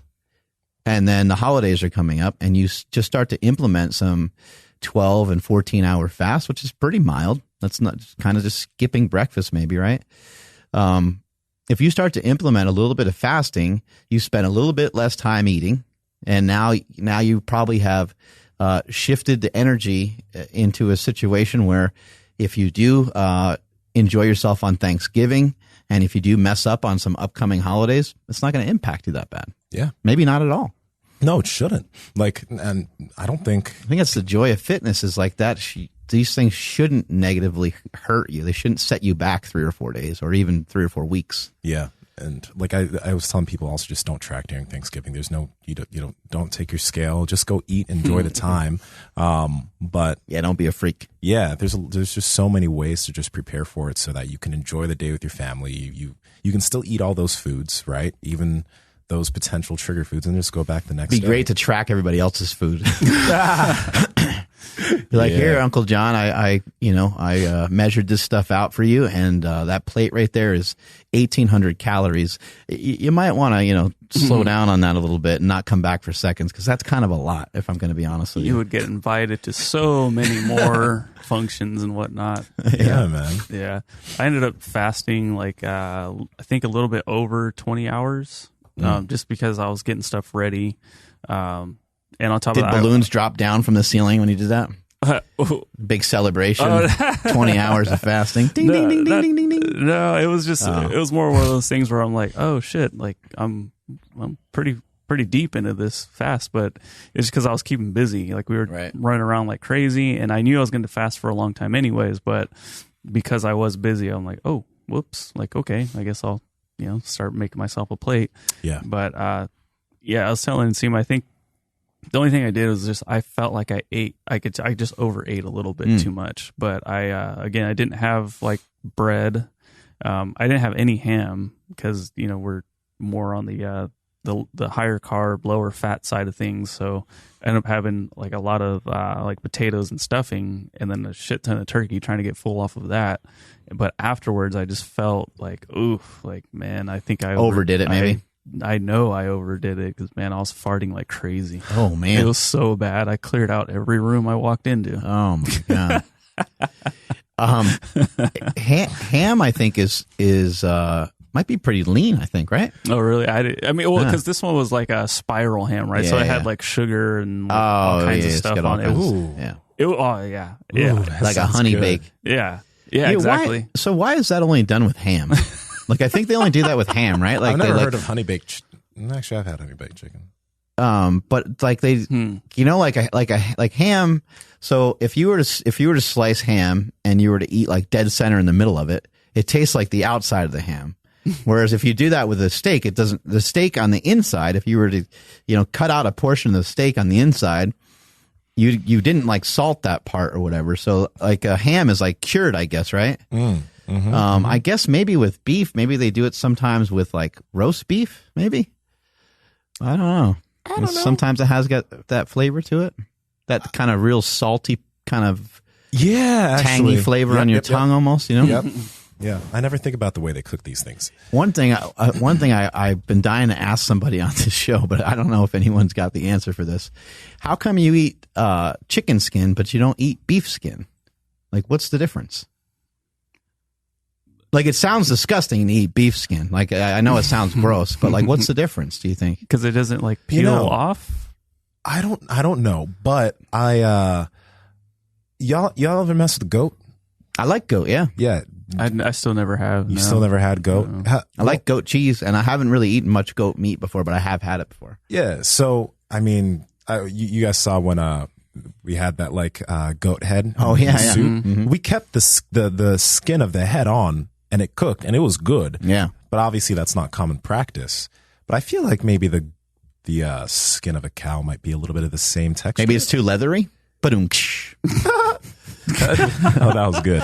and then the holidays are coming up, and you just start to implement some 12 and 14 hour fast, which is pretty mild. That's not kind of just skipping breakfast, maybe, right? If you start to implement a little bit of fasting, you spend a little bit less time eating, and now you probably have shifted the energy into a situation where if you do enjoy yourself on Thanksgiving, and if you do mess up on some upcoming holidays, it's not going to impact you that bad. Yeah. Maybe not at all. No, it shouldn't. And I think that's the joy of fitness, is like that. These things shouldn't negatively hurt you. They shouldn't set you back 3 or 4 days, or even 3 or 4 weeks. Yeah. And I was telling people also, just don't track during Thanksgiving. There's don't take your scale. Just go eat, enjoy the time. But don't be a freak. Yeah. There's just so many ways to just prepare for it so that you can enjoy the day with your family. You can still eat all those foods, right? Even those potential trigger foods, and just go back the next day. It'd be great to track everybody else's food. Be like, here, Uncle John, I measured this stuff out for you, and that plate right there is 1,800 calories. You might want to, slow down on that a little bit and not come back for seconds, because that's kind of a lot, if I'm going to be honest with you. You would get invited to so many more functions and whatnot. Yeah, man. Yeah. I ended up fasting I think a little bit over 20 hours. Just because I was getting stuff ready. And on top of that, balloons drop down from the ceiling when you did that? Big celebration. 20 hours of fasting. Ding, ding, ding, ding, ding, ding, ding. No, it was just, it was more one of those things where I'm like, oh shit, I'm pretty deep into this fast, but it's just because I was keeping busy. We were running around like crazy, and I knew I was going to fast for a long time anyways, but because I was busy, I'm like, oh, whoops. Okay, I guess I'll, start making myself a plate. Yeah. But, I was telling Nsima, I think the only thing I did was just, I felt like I just overate a little bit too much. But I didn't have bread. I didn't have any ham because, we're more on the the higher carb, lower fat side of things. So I ended up having like a lot of like potatoes and stuffing, and then a shit ton of turkey, trying to get full off of that. But afterwards, I just felt like, oof, like, man, I think I overdid it. Maybe I know I overdid it because, man, I was farting like crazy. Oh man, it was so bad. I cleared out every room I walked into. Oh my god. Ham, I think is might be pretty lean, I think, right? Oh, really? I mean, well, because this one was like a spiral ham, right? So it had like sugar and all kinds of stuff on it. Ooh. Yeah. Yeah. Like a honey bake. Yeah. Yeah, exactly. Why is that only done with ham? Like, I think they only do that with ham, right? Like, I've never heard of honey baked. Actually, I've had honey baked chicken. But like they, you know, like ham. So if you were to slice ham and you were to eat like dead center in the middle of it, it tastes like the outside of the ham. Whereas if you do that with a steak, it doesn't. The steak on the inside, if you were to, cut out a portion of the steak on the inside, you didn't like salt that part or whatever. So like a ham is like cured, I guess, right? I guess maybe with beef, maybe they do it sometimes with like roast beef. Maybe, I don't know. Sometimes it has got that flavor to it, that kind of real salty kind of tangy flavor on your tongue, almost. Yep. Yeah, I never think about the way they cook these things. One thing I've been dying to ask somebody on this show, but I don't know if anyone's got the answer for this. How come you eat chicken skin, but you don't eat beef skin? Like, what's the difference? Like, it sounds disgusting to eat beef skin. Like, I know it sounds gross, but like, what's the difference, do you think? Because it doesn't like peel off? I don't know, but y'all ever mess with goat? I like goat, yeah. Yeah. I still never have. You still never had goat? No. I like goat cheese, and I haven't really eaten much goat meat before, but I have had it before. Yeah. So, I mean, you guys saw when we had that like goat head. Oh yeah, soup. Mm-hmm. We kept the skin of the head on, and it cooked, and it was good. Yeah. But obviously, that's not common practice. But I feel like maybe the skin of a cow might be a little bit of the same texture. Maybe it's too leathery. Ba-doom. Oh, that was good.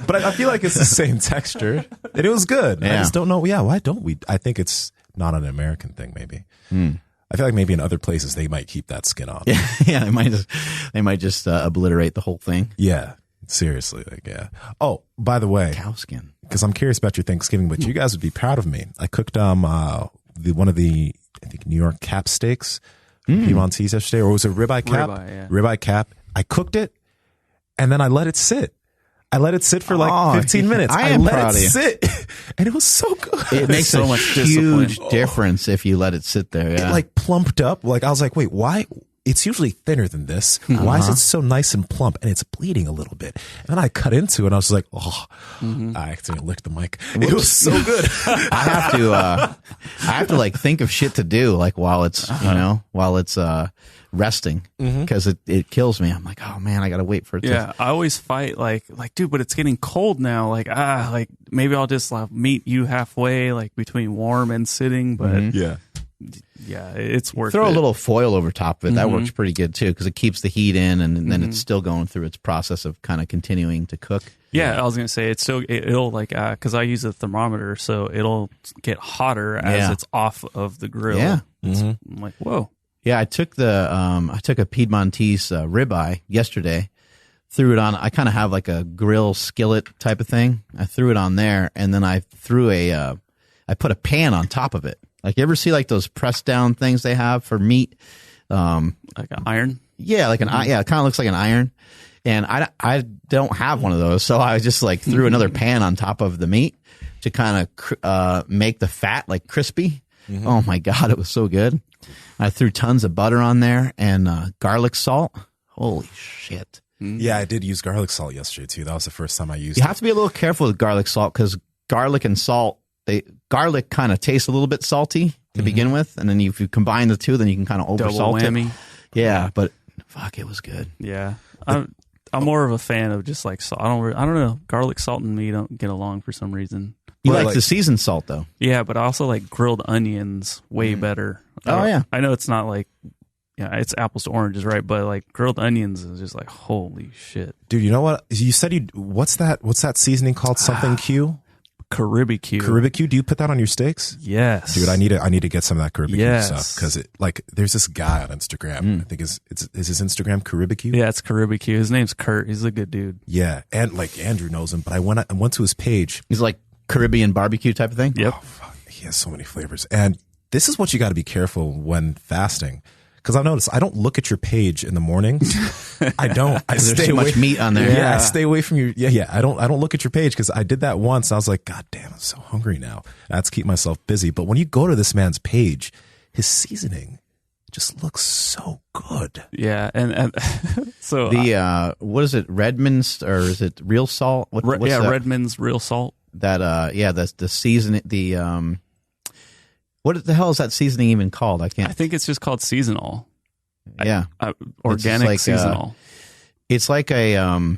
But I feel like it's the same texture. And it was good. Yeah. I just don't know. Yeah, why don't we? I think it's not an American thing, maybe. I feel like maybe in other places they might keep that skin on. Yeah, they might just obliterate the whole thing. Yeah, seriously. Like, yeah. Oh, by the way, cow skin. Because I'm curious about your Thanksgiving, but you guys would be proud of me. I cooked one of the I think New York cap steaks, Piedmontese yesterday, or was it ribeye cap? Ribeye cap. I cooked it. And then I let it sit. I let it sit for like 15 minutes. I let it sit. And it was so good. It makes so much huge difference if you let it sit there. Yeah. It like plumped up. Like I was like, wait, why? It's usually thinner than this. Why is it so nice and plump? And it's bleeding a little bit. And then I cut into it and I was like, I accidentally licked the mic. It was so good. I have to like think of shit to do like while it's, while it's resting because it kills me. I'm like, oh man, I gotta wait for it. Yeah, I always fight like, dude, but it's getting cold now. Like, maybe I'll just meet you halfway, like between warm and sitting. But yeah, it's worth it. Throw a little foil over top of it. That works pretty good too because it keeps the heat in, and then it's still going through its process of kind of continuing to cook. Yeah, I was gonna say it'll like because I use a thermometer, so it'll get hotter as it's off of the grill. Yeah, I'm like, whoa. Yeah, I took a Piedmontese ribeye yesterday, threw it on. I kind of have like a grill skillet type of thing. I threw it on there, and then I threw I put a pan on top of it. Like, you ever see like those press down things they have for meat? Like an iron? Yeah, like it kind of looks like an iron. And I don't have one of those, so I just like threw another pan on top of the meat to kind of make the fat like crispy. Oh my God, it was so good. I threw tons of butter on there and garlic salt. Holy shit. Yeah, I did use garlic salt yesterday too. That was the first time I used it. You have to be a little careful with garlic salt because garlic and salt, garlic kind of tastes a little bit salty to begin with. And then if you combine the two, then you can kind of oversalt it. Yeah, but fuck, it was good. Yeah. I'm more of a fan of just like salt. I don't know. Garlic, salt, and me don't get along for some reason. You like the seasoned salt though. Yeah, but I also like grilled onions way better. Oh yeah. I know it's not like, it's apples to oranges, right? But like grilled onions is just like, holy shit. Dude, you know what? You said what's that seasoning called? Something Q? Caribbean. Caribbean, do you put that on your steaks? Yes, dude. I need to get some of that Caribbean stuff because there's this guy on Instagram. I think is his Instagram Caribbean. Yeah, it's Caribbean. His name's Kurt. He's a good dude. Yeah, and like Andrew knows him, but I went to his page. He's like Caribbean barbecue type of thing. Yep. Oh, fuck. He has so many flavors, and this is what you got to be careful when fasting. Because I've noticed I don't look at your page in the morning. I don't. There's too much meat on there. Yeah, I stay away from your. Yeah. I don't look at your page because I did that once. I was like, God damn, I'm so hungry now. I have to keep myself busy. But when you go to this man's page, his seasoning just looks so good. Yeah, and so the what is it, Redmond's, or is it Real Salt? What's that? Redmond's Real Salt. That that's the season. The what the hell is that seasoning even called? I think it's just called seasonal. Yeah, organic like, seasonal. It's like a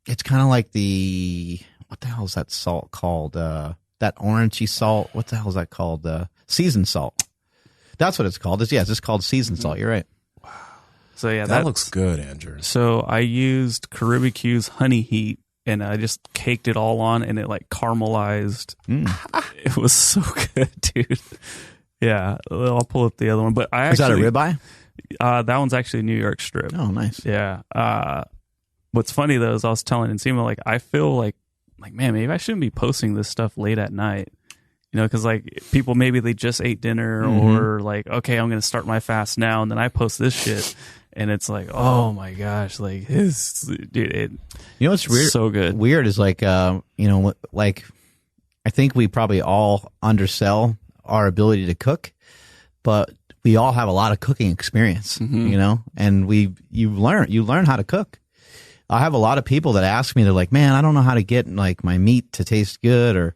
it's kind of like the, what the hell is that salt called? That orangey salt. What the hell is that called? Seasoned salt. That's what it's called. It's just called seasoned salt. You're right. Wow. So yeah, that looks good, Andrew. So I used Caribbean's honey heat, and I just caked it all on, and it like caramelized. It was so good, dude. Yeah, I'll pull up the other one. But is that a ribeye? That one's actually New York strip. Oh, nice. Yeah. What's funny though is I was telling Nsima, like, I feel like man, maybe I shouldn't be posting this stuff late at night. You know, because like people, maybe they just ate dinner, or like, okay, I'm going to start my fast now, and then I post this shit, and it's like, oh my gosh, like dude, what's weird? So good. Weird is like, like I think we probably all undersell our ability to cook, but we all have a lot of cooking experience, and you learn how to cook. I have a lot of people that ask me, they're like, man, I don't know how to get like my meat to taste good, or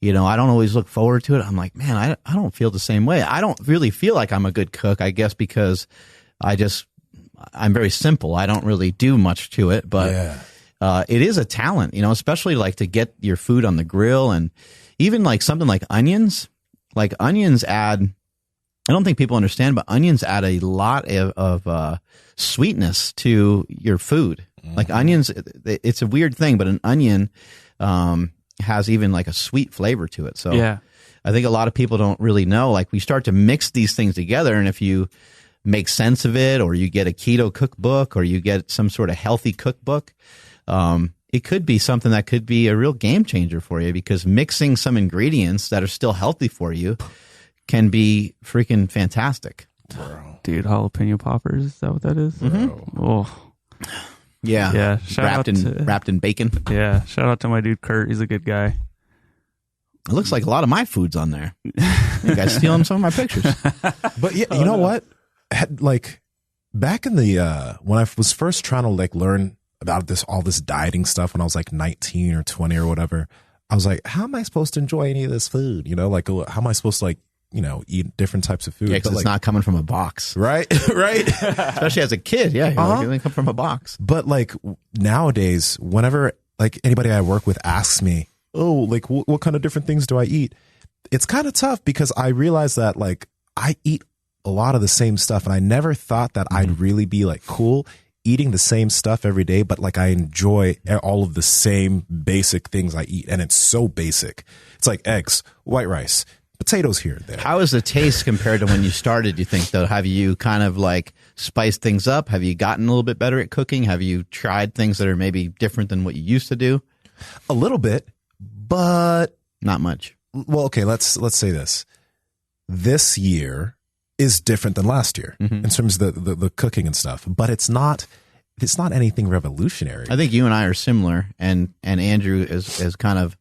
I don't always look forward to it. I'm like, man, I don't feel the same way. I don't really feel like I'm a good cook, I guess, because I'm very simple. I don't really do much to it, but it is a talent, especially like to get your food on the grill, and even like something like onions. Like onions add, I don't think people understand, but onions add a lot of sweetness to your food. Like onions, it's a weird thing, but an onion has even like a sweet flavor to it. So yeah. I think a lot of people don't really know. Like we start to mix these things together, and if you make sense of it, or you get a keto cookbook, or you get some sort of healthy cookbook, it could be something that could be a real game changer for you, because mixing some ingredients that are still healthy for you can be freaking fantastic. Bro. Dude, jalapeno poppers, is that what that is? Mm-hmm. Oh. Yeah. Wrapped in bacon. Yeah. Shout out to my dude Kurt. He's a good guy. It looks like a lot of my food's on there. You guys stealing some of my pictures. But yeah, you know what? Like back in the when I was first trying to like learn about all this dieting stuff when I was like 19 or 20 or whatever, I was like, how am I supposed to enjoy any of this food? Like how am I supposed to like, eat different types of food? Yeah, because it's not coming from a box. Right. Right. Especially as a kid. Yeah. Like, it didn't come from a box. But like nowadays, whenever like anybody I work with asks me, oh, like what kind of different things do I eat? It's kind of tough, because I realize that like I eat a lot of the same stuff, and I never thought that I'd really be like cool eating the same stuff every day, but like I enjoy all of the same basic things I eat, and it's so basic. It's like eggs, white rice, potatoes here and there. How is the taste compared to when you started, you think, though? Have you kind of like spiced things up? Have you gotten a little bit better at cooking? Have you tried things that are maybe different than what you used to do? A little bit, but not much. Well, okay, let's say this. This year is different than last year in terms of the cooking and stuff, but it's not anything revolutionary. I think you and I are similar, and Andrew is kind of,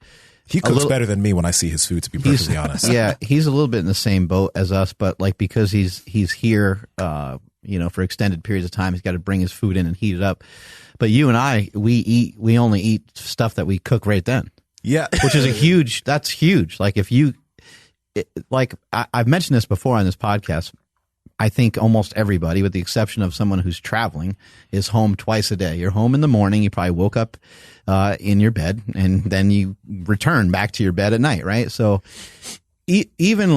he cooks better than me when I see his food, to be perfectly honest. Yeah, he's a little bit in the same boat as us, but like because he's here for extended periods of time, he's got to bring his food in and heat it up. But you and I, we only eat stuff that we cook right then. Yeah, which is that's huge. Like if you I've mentioned this before on this podcast, I think almost everybody, with the exception of someone who's traveling, is home twice a day. You're home in the morning. You probably woke up in your bed, and then you return back to your bed at night, right? So even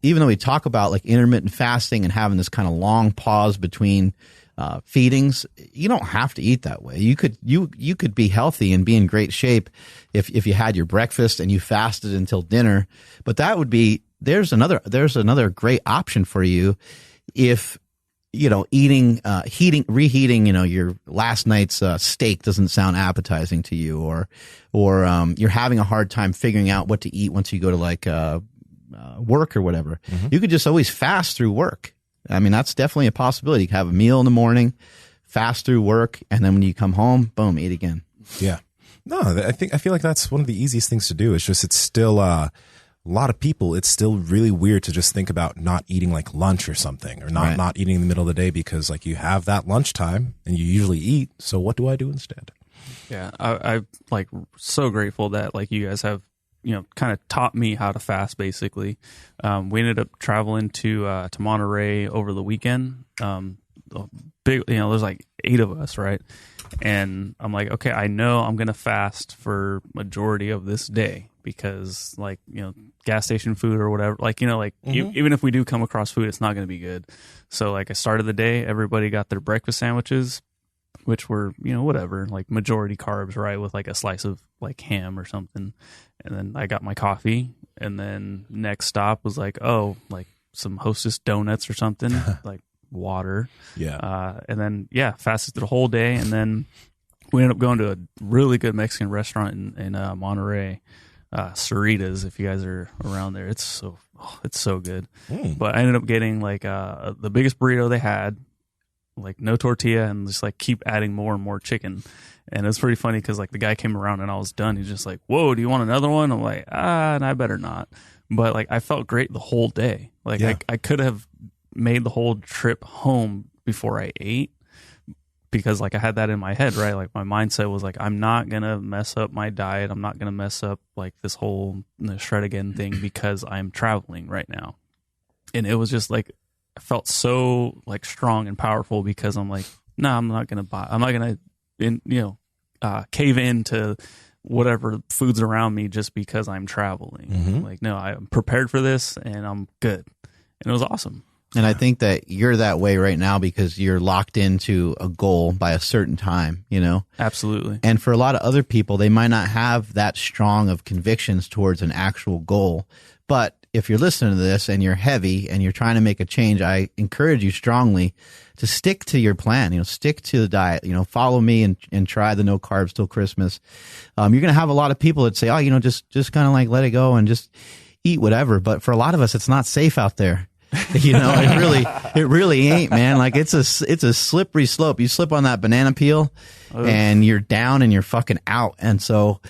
though we talk about like intermittent fasting and having this kind of long pause between feedings, you don't have to eat that way. You could be healthy and be in great shape if you had your breakfast and you fasted until dinner. But that would be, there's another great option for you if, reheating, your last night's steak doesn't sound appetizing to you, or you're having a hard time figuring out what to eat once you go to like work or whatever. Mm-hmm. You could just always fast through work. I mean, that's definitely a possibility. You can have a meal in the morning, fast through work, and then when you come home, boom, eat again. Yeah. No, I feel like that's one of the easiest things to do. It's just, it's still a lot of people, it's still really weird to just think about not eating like lunch or something, or not eating in the middle of the day, because like you have that lunchtime and you usually eat. So what do I do instead? Yeah. I'm like so grateful that like you guys have, kind of taught me how to fast basically. We ended up traveling to Monterey over the weekend. Big, there's like 8 of us, right? And I'm like, okay, I know I'm going to fast for majority of this day because like, gas station food or whatever, like, even if we do come across food, it's not going to be good. So like I started the day, everybody got their breakfast sandwiches, which were, whatever, like majority carbs, right? With like a slice of like ham or something. And then I got my coffee, and then next stop was like, some Hostess donuts or something, like water. Yeah. And then, fasted the whole day. And then we ended up going to a really good Mexican restaurant in Monterey, Cerritos, if you guys are around there. It's so good. But I ended up getting like the biggest burrito they had, like no tortilla, and just like keep adding more and more chicken. And it was pretty funny because like the guy came around and I was done. He's just like, "Whoa, do you want another one?" I'm like, and I better not. But like I felt great the whole day. Like I could have made the whole trip home before I ate, because like I had that in my head, right? Like my mindset was like, I'm not gonna mess up my diet. I'm not gonna mess up like this whole shred again thing because I'm traveling right now. And it was just like I felt so like strong and powerful because I'm like, no, I'm not gonna cave into whatever food's around me just because I'm traveling. Mm-hmm. Like, no, I'm prepared for this and I'm good. And it was awesome. And I think that you're that way right now because you're locked into a goal by a certain time, Absolutely. And for a lot of other people, they might not have that strong of convictions towards an actual goal. But if you're listening to this and you're heavy and you're trying to make a change, I encourage you strongly to stick to your plan, stick to the diet, follow me and try the no carbs till Christmas. You're going to have a lot of people that say, just kind of like let it go and just eat whatever. But for a lot of us, it's not safe out there. It really ain't, man. Like it's a slippery slope. You slip on that banana peel and you're down and you're fucking out. And so,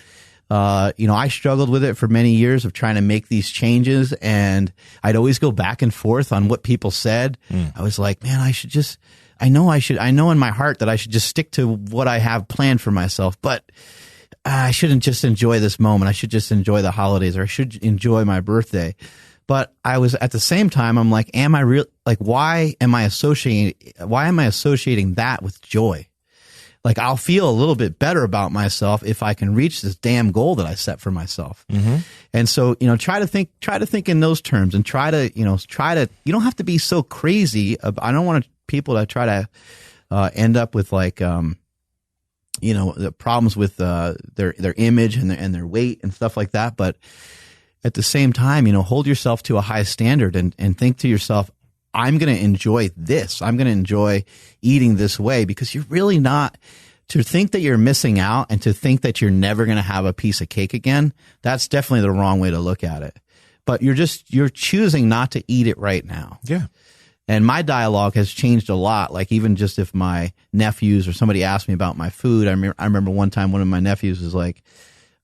I struggled with it for many years of trying to make these changes, and I'd always go back and forth on what people said. I was like, man, I know in my heart that I should just stick to what I have planned for myself, but I shouldn't just enjoy this moment. I should just enjoy the holidays, or I should enjoy my birthday. But I was at the same time, I'm like, why am I associating that with joy? Like, I'll feel a little bit better about myself if I can reach this damn goal that I set for myself. Mm-hmm. And so, try to think in those terms, and try to, you don't have to be so crazy. I don't want people to try to end up with like, the problems with their image and their weight and stuff like that. But at the same time, hold yourself to a high standard and think to yourself, I'm going to enjoy this. I'm going to enjoy eating this way, because you're really not, to think that you're missing out and to think that you're never going to have a piece of cake again. That's definitely the wrong way to look at it. But you're choosing not to eat it right now. Yeah. And my dialogue has changed a lot. Like, even just if my nephews or somebody asked me about my food, I remember one time one of my nephews was like,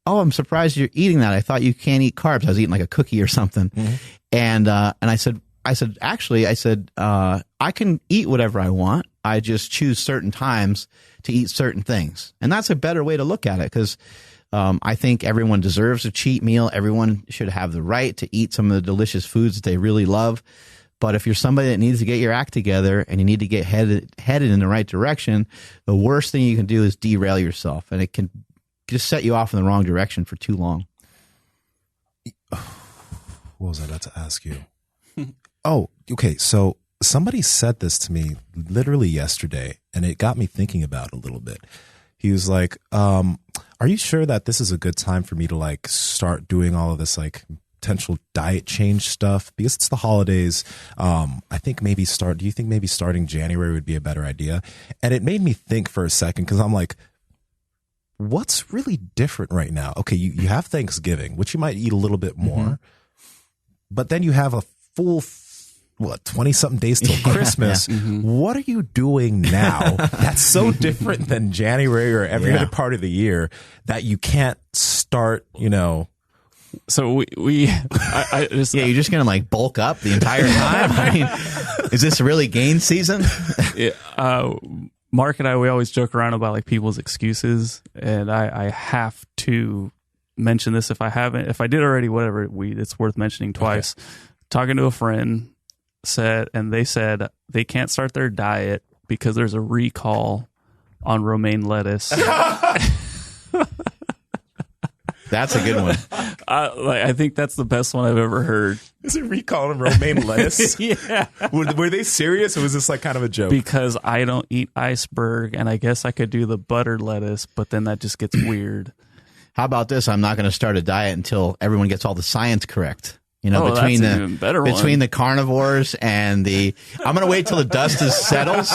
"Oh, I'm surprised you're eating that. I thought you can't eat carbs." I was eating like a cookie or something. Mm-hmm. And I said, I can eat whatever I want. I just choose certain times to eat certain things. And that's a better way to look at it, because I think everyone deserves a cheat meal. Everyone should have the right to eat some of the delicious foods that they really love. But if you're somebody that needs to get your act together and you need to get headed in the right direction, the worst thing you can do is derail yourself. And it can just set you off in the wrong direction for too long. What was I about to ask you? Oh, okay. So somebody said this to me literally yesterday, and it got me thinking about it a little bit. He was like, are you sure that this is a good time for me to like start doing all of this like potential diet change stuff? Because it's the holidays. I think do you think maybe starting January would be a better idea? And it made me think for a second, because I'm like, what's really different right now? Okay, you have Thanksgiving, which you might eat a little bit more, but then you have a full 20-something days till Christmas. What are you doing now that's so different than January or every other part of the year that you can't start, So I just, you're just going to like bulk up the entire time? I mean, is this really gain season? Mark and I, we always joke around about like people's excuses, and I have to mention this if I did already, whatever, it's worth mentioning twice. Okay. Talking to a friend they said they can't start their diet because there's a recall on romaine lettuce. That's a good one. I think that's the best one I've ever heard. Is it recall on romaine lettuce? Yeah. Were they serious, or was this like kind of a joke? Because I don't eat iceberg, and I guess I could do the buttered lettuce, but then that just gets weird. How about this? I'm not going to start a diet until everyone gets all the science correct. Between the carnivores and I'm going to wait till the dust settles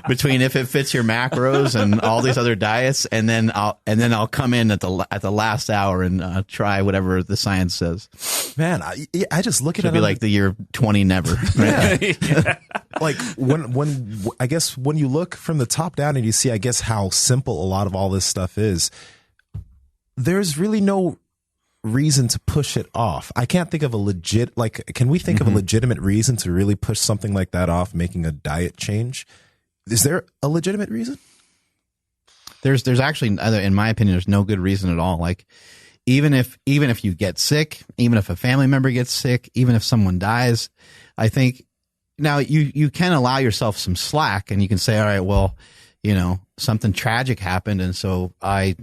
between if it fits your macros and all these other diets, and then I'll come in at the last hour and try whatever the science says. Man, I just look at it. It'll be like the year 20 never. Right? Yeah. Like when I guess when you look from the top down and you see, I guess, how simple a lot of all this stuff is, there's really no reason to push it off. I can't think of can we think of a legitimate reason to really push something like that off, making a diet change? Is there a legitimate reason? There's actually, in my opinion, there's no good reason at all. Like even if you get sick, even if a family member gets sick, even if someone dies, I think now you can allow yourself some slack, and you can say, all right, well, something tragic happened, and so I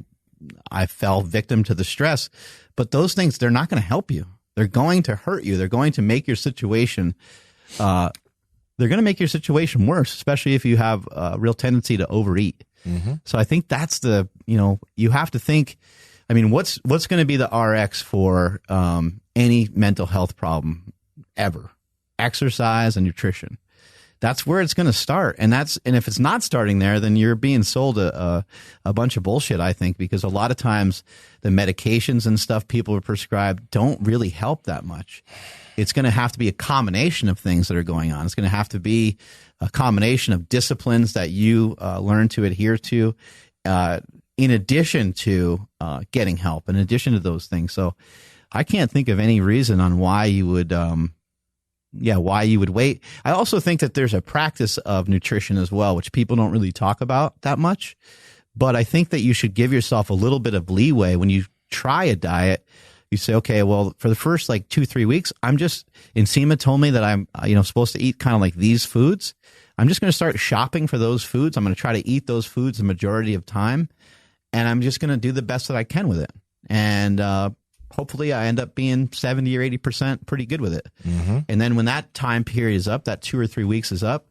fell victim to the stress. But those things, they're not going to help you. They're going to hurt you. They're going to make your situation, worse, especially if you have a real tendency to overeat. So I think that's you have to think, I mean, what's going to be the RX for any mental health problem ever? Exercise and nutrition. That's where it's going to start. And if it's not starting there, then you're being sold a bunch of bullshit, I think, because a lot of times the medications and stuff people are prescribed don't really help that much. It's going to have to be a combination of things that are going on. It's going to have to be a combination of disciplines that you learn to adhere to, in addition to getting help, in addition to those things. So I can't think of any reason on why you would wait. I also think that there's a practice of nutrition as well, which people don't really talk about that much. But I think that you should give yourself a little bit of leeway when you try a diet. You say, okay, well, for the first 2-3 weeks, Nsima told me that I'm, supposed to eat kind of like these foods. I'm just going to start shopping for those foods. I'm going to try to eat those foods the majority of time. And I'm just going to do the best that I can with it. And, hopefully I end up being 70 or 80% pretty good with it. And then when that time period is up, that 2 or 3 weeks is up,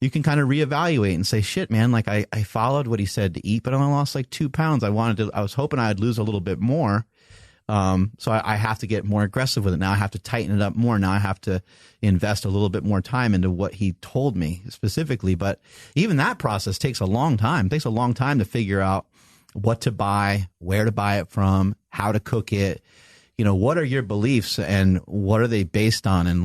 you can kind of reevaluate and say, shit, man, I followed what he said to eat, but I only lost 2 pounds. I was hoping I'd lose a little bit more. So I have to get more aggressive with it. Now I have to tighten it up more. Now I have to invest a little bit more time into what he told me specifically. But even that process takes a long time. It takes a long time to figure out what to buy, where to buy it from, how to cook it. What are your beliefs and what are they based on? And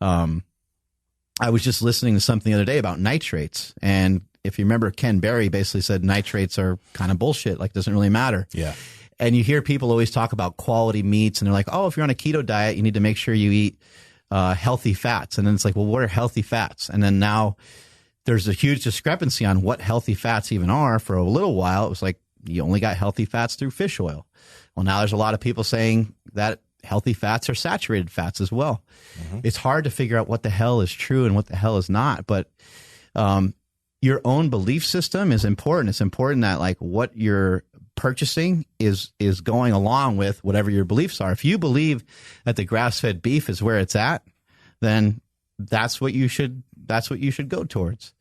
I was just listening to something the other day about nitrates. And if you remember, Ken Berry basically said nitrates are kind of bullshit, doesn't really matter. Yeah. And you hear people always talk about quality meats, and they're like, oh, if you're on a keto diet, you need to make sure you eat healthy fats. And then it's like, well, what are healthy fats? And then now there's a huge discrepancy on what healthy fats even are. For a little while, it was like you only got healthy fats through fish oil. Well, now there's a lot of people saying that healthy fats are saturated fats as well. It's hard to figure out what the hell is true and what the hell is not. But your own belief system is important. It's important that what you're purchasing is going along with whatever your beliefs are. If you believe that the grass-fed beef is where it's at, then that's what you should go towards.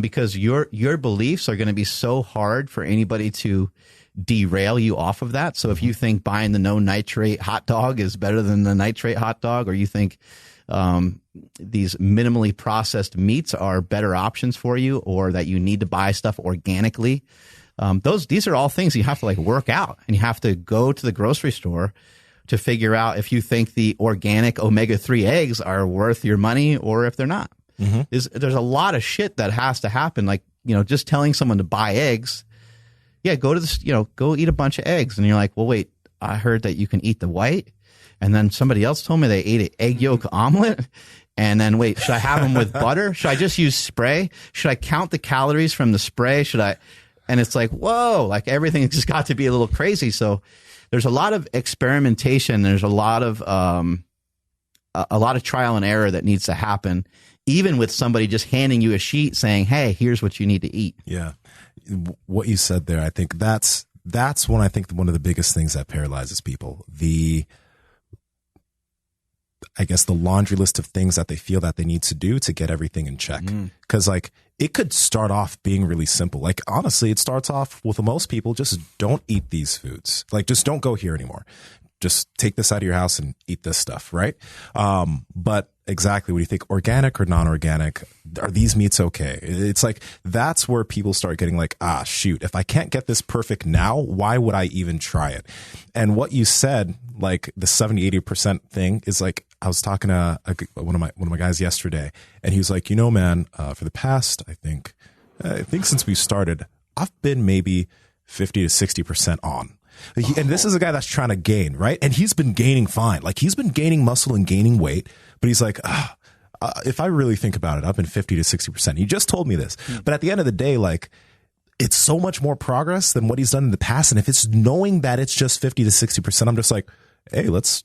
Because your beliefs are going to be so hard for anybody to derail you off of that. So if you think buying the no nitrate hot dog is better than the nitrate hot dog, or you think these minimally processed meats are better options for you, or that you need to buy stuff organically, these are all things you have to like work out, and you have to go to the grocery store to figure out if you think the organic omega-3 eggs are worth your money or if they're not. There's a lot of shit that has to happen. Like, just telling someone to buy eggs. Yeah, go to this, go eat a bunch of eggs. And you're like, well, wait, I heard that you can eat the white. And then somebody else told me they ate an egg yolk omelet. And then wait, should I have them with butter? Should I just use spray? Should I count the calories from the spray? And it's like, whoa, like everything just got to be a little crazy. So there's a lot of experimentation. There's a lot of trial and error that needs to happen, even with somebody just handing you a sheet saying, hey, here's what you need to eat. Yeah. What you said there, I think that's one of the biggest things that paralyzes people. I guess the laundry list of things that they feel that they need to do to get everything in check. Because like it could start off being really simple. Like honestly, it starts off with most people just don't eat these foods. Like just don't go here anymore. Just take this out of your house and eat this stuff, right? But exactly, what do you think? Organic or non-organic? Are these meats okay? It's like that's where people start getting like, shoot, if I can't get this perfect now, why would I even try it? And what you said, like the 70-80% thing, is like I was talking to one of my guys yesterday, and he was like, man, for the past, I think since we started, I've been maybe 50 to 60% on. And this is a guy that's trying to gain, right? And he's been gaining fine. Like he's been gaining muscle and gaining weight, but he's like, if I really think about it, I've been 50 to 60%. He just told me this. But at the end of the day, like it's so much more progress than what he's done in the past. And if it's knowing that it's just 50 to 60%, I'm just like, hey, what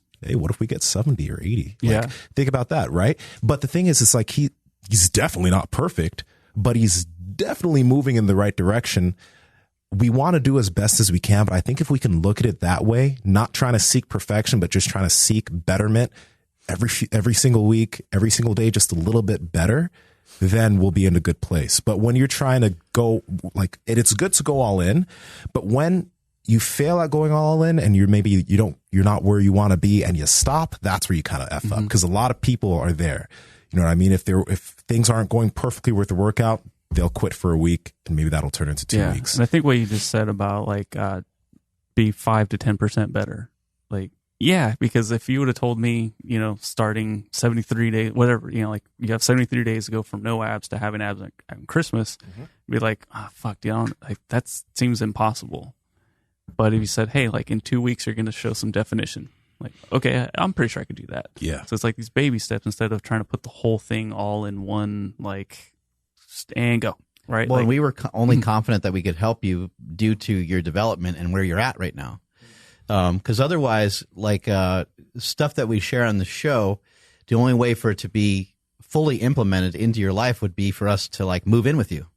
if we get 70 or 80? Like, think about that, right? But the thing is, it's like he's definitely not perfect, but he's definitely moving in the right direction. We want to do as best as we can, but I think if we can look at it that way, not trying to seek perfection, but just trying to seek betterment every single week, every single day, just a little bit better, then we'll be in a good place. But when you're trying to go it's good to go all in, but when you fail at going all in and you're not where you want to be and you stop, that's where you kind of F up, because a lot of people are there. You know what I mean? If things aren't going perfectly with the workout, they'll quit for a week, and maybe that'll turn into 2 weeks. And I think what you just said about like be 5 to 10% better, like because if you would have told me, starting 73 days, whatever, like you have 73 days to go from no abs to having abs at Christmas, be like, fuck, that seems impossible. But if you said, hey, like in 2 weeks you're going to show some definition, like, okay, I'm pretty sure I could do that. Yeah. So it's like these baby steps instead of trying to put the whole thing all in one, like, and go, right? Well, like, we were only confident that we could help you due to your development and where you're at right now. Because otherwise, like stuff that we share on the show, the only way for it to be fully implemented into your life would be for us to like move in with you,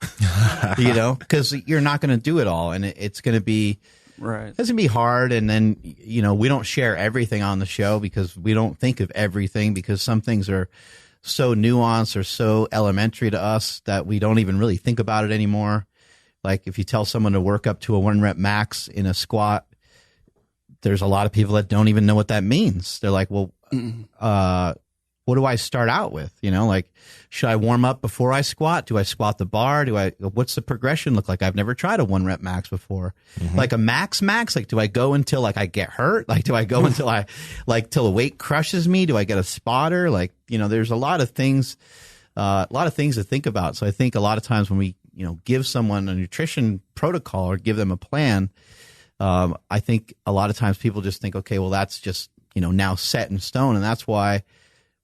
because you're not going to do it all, and it's going to be right. It's going to be hard, and then we don't share everything on the show because we don't think of everything, because some things are so nuanced or so elementary to us that we don't even really think about it anymore. Like if you tell someone to work up to a 1 rep max in a squat, there's a lot of people that don't even know what that means. They're like, well, what do I start out with? Like, should I warm up before I squat? Do I squat the bar? What's the progression look like? I've never tried a 1 rep max before. Like a max, like, do I go until like I get hurt? Like, do I go until till the weight crushes me? Do I get a spotter? Like, there's a lot of things to think about. So I think a lot of times when we, give someone a nutrition protocol or give them a plan, I think a lot of times people just think, okay, well, that's just, now set in stone. And that's why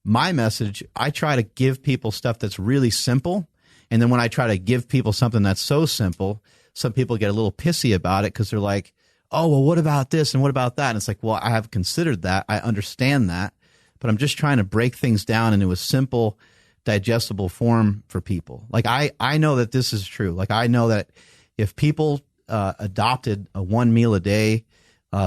my message, I try to give people stuff that's really simple. And then when I try to give people something that's so simple, some people get a little pissy about it because they're like, oh, well, what about this and what about that? And it's like, well, I have considered that. I understand that. But I'm just trying to break things down into a simple, digestible form for people. Like, I know that this is true. Like, I know that if people adopted a 1 meal a day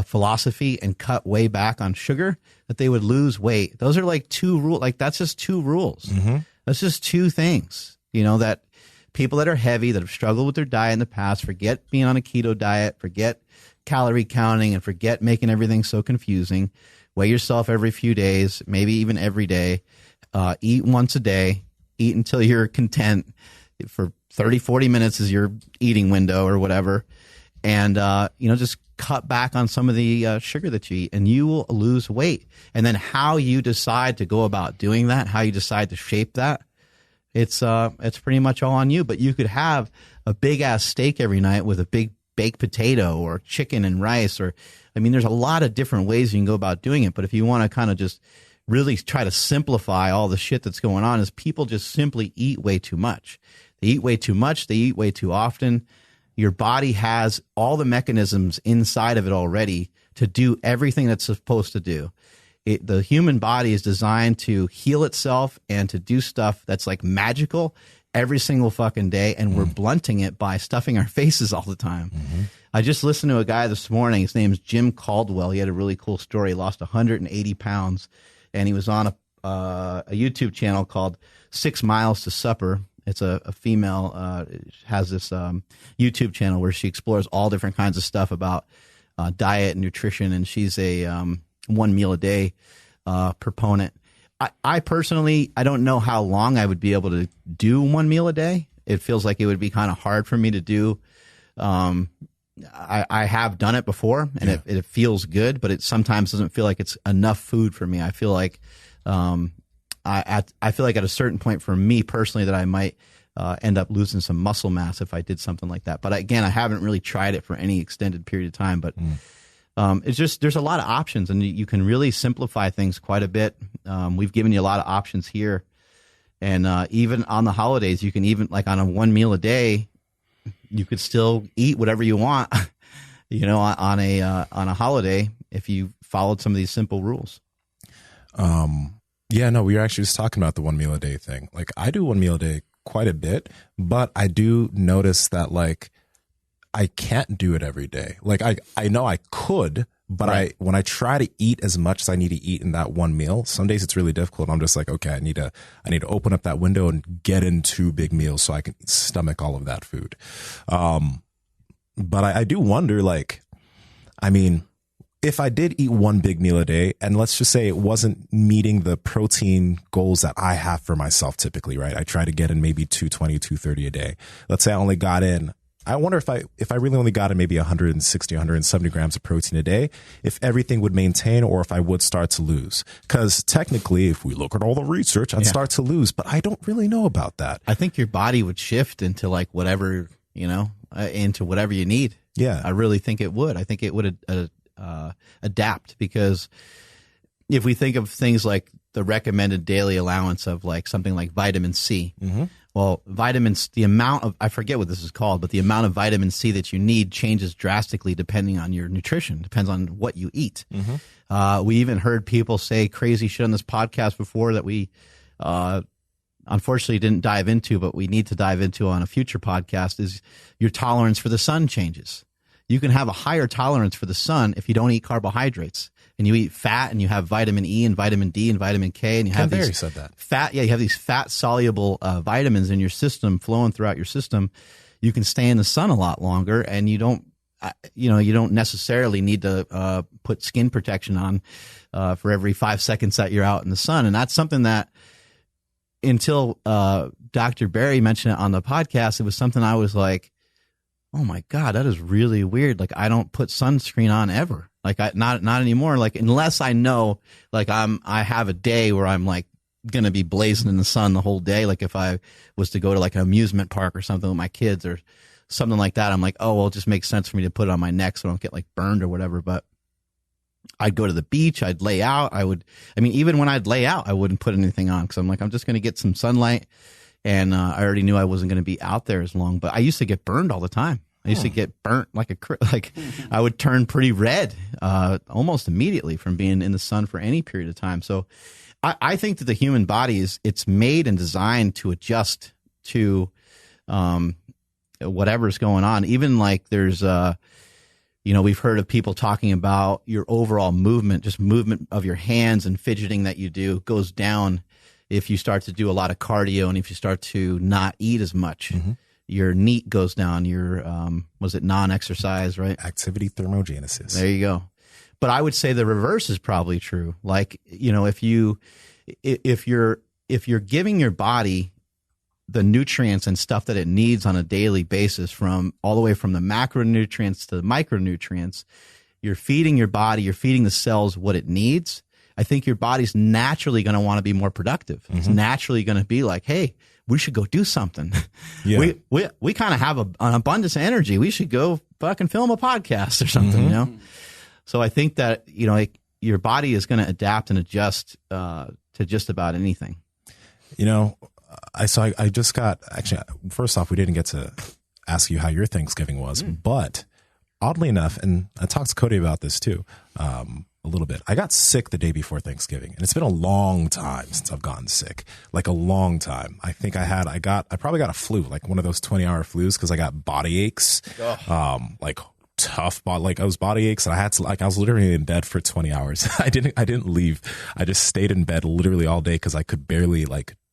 philosophy and cut way back on sugar, that they would lose weight. Those are like 2 rules. Like that's just 2 rules. Mm-hmm. That's just 2 things, that people that are heavy, that have struggled with their diet in the past, forget being on a keto diet, forget calorie counting, and forget making everything so confusing. Weigh yourself every few days, maybe even every day. Eat once a day. Eat until you're content. For 30, 40 minutes is your eating window or whatever. And, just cut back on some of the sugar that you eat, and you will lose weight. And then how you decide to go about doing that, how you decide to shape that, it's pretty much all on you. But you could have a big ass steak every night with a big baked potato or chicken and rice, there's a lot of different ways you can go about doing it. But if you want to kind of just really try to simplify all the shit that's going on, is people just simply eat way too much. They eat way too much. They eat way too often. Your body has all the mechanisms inside of it already to do everything that's supposed to do. The human body is designed to heal itself and to do stuff that's like magical every single fucking day, and we're blunting it by stuffing our faces all the time. Mm-hmm. I just listened to a guy this morning. His name's Jim Caldwell. He had a really cool story. He lost 180 pounds, and he was on a YouTube channel called 6 Miles to Supper. It's a female, has this YouTube channel where she explores all different kinds of stuff about diet and nutrition, and she's a 1 meal a day proponent. I personally, I don't know how long I would be able to do 1 meal a day. It feels like it would be kind of hard for me to do. I have done it before, and it feels good, but it sometimes doesn't feel like it's enough food for me. I feel like I feel like at a certain point for me personally that I might end up losing some muscle mass if I did something like that. But again, I haven't really tried it for any extended period of time. But it's just, there's a lot of options, and you can really simplify things quite a bit. We've given you a lot of options here. And even on the holidays, you can even, like on a 1 meal a day, you could still eat whatever you want, on a holiday if you followed some of these simple rules. Yeah, no, we were actually just talking about the 1 meal a day thing. Like, I do 1 meal a day quite a bit, but I do notice that, like, I can't do it every day. Like, I know I could, but right. When I try to eat as much as I need to eat in that 1 meal, some days it's really difficult. I'm just like, okay, I need to open up that window and get into big meals so I can stomach all of that food. But I do wonder, like, if I did eat one big meal a day, and let's just say it wasn't meeting the protein goals that I have for myself typically, right? I try to get in maybe 220, 230 a day. Let's say I only got in, I wonder if I really only got in maybe 160, 170 grams of protein a day, if everything would maintain or if I would start to lose. Because technically, if we look at all the research, I'd start to lose, but I don't really know about that. I think your body would shift into like whatever, into whatever you need. Yeah. I really think it would. I think it would adapt, because if we think of things like the recommended daily allowance of like something like vitamin C, well, vitamins, the amount of, I forget what this is called, but the amount of vitamin C that you need changes drastically depending on your nutrition, depends on what you eat. We even heard people say crazy shit on this podcast before that we unfortunately didn't dive into, but we need to dive into on a future podcast, is your tolerance for the sun changes. You can have a higher tolerance for the sun if you don't eat carbohydrates and you eat fat, and you have vitamin E and vitamin D and vitamin K, and you have these said that. fat. Yeah, you have these fat soluble vitamins in your system flowing throughout your system. You can stay in the sun a lot longer, and you don't necessarily need to put skin protection on for every 5 seconds that you're out in the sun. And that's something that until Dr. Barry mentioned it on the podcast, it was something I was like, oh my God, that is really weird. Like, I don't put sunscreen on ever. Like, not anymore. Like, unless I know, like, I have a day where I'm like going to be blazing in the sun the whole day. Like, if I was to go to like an amusement park or something with my kids or something like that, I'm like, oh, well, it just makes sense for me to put it on my neck so I don't get like burned or whatever. But I'd go to the beach, I'd lay out. Even when I'd lay out, I wouldn't put anything on, because I'm like, I'm just going to get some sunlight. And I already knew I wasn't going to be out there as long, but I used to get burned all the time. I used to get burnt like I would turn pretty red almost immediately from being in the sun for any period of time. So I think that the human body it's made and designed to adjust to whatever's going on. Even like there's we've heard of people talking about your overall movement, just movement of your hands and fidgeting that you do goes down if you start to do a lot of cardio and if you start to not eat as much. Your NEAT goes down. Your was it non-exercise, right? Activity thermogenesis. There you go. But I would say the reverse is probably true. Like, if you're giving your body the nutrients and stuff that it needs on a daily basis, from all the way from the macronutrients to the micronutrients, you're feeding your body, you're feeding the cells what it needs. I think your body's naturally going to want to be more productive. It's naturally going to be like, hey, we should go do something. Yeah. We kind of have an abundance of energy. We should go fucking film a podcast or something, So I think that, your body is going to adapt and adjust to just about anything. I just got, actually, first off, we didn't get to ask you how your Thanksgiving was, but oddly enough, and I talked to Cody about this too, a little bit. I got sick the day before Thanksgiving, and it's been a long time since I've gotten sick, like a long time. I think I probably got a flu, like one of those 20-hour flus, because I got body aches, like tough body, like I was body aches, and I had to, like, I was literally in bed for 20 hours. I didn't leave. I just stayed in bed literally all day because I could barely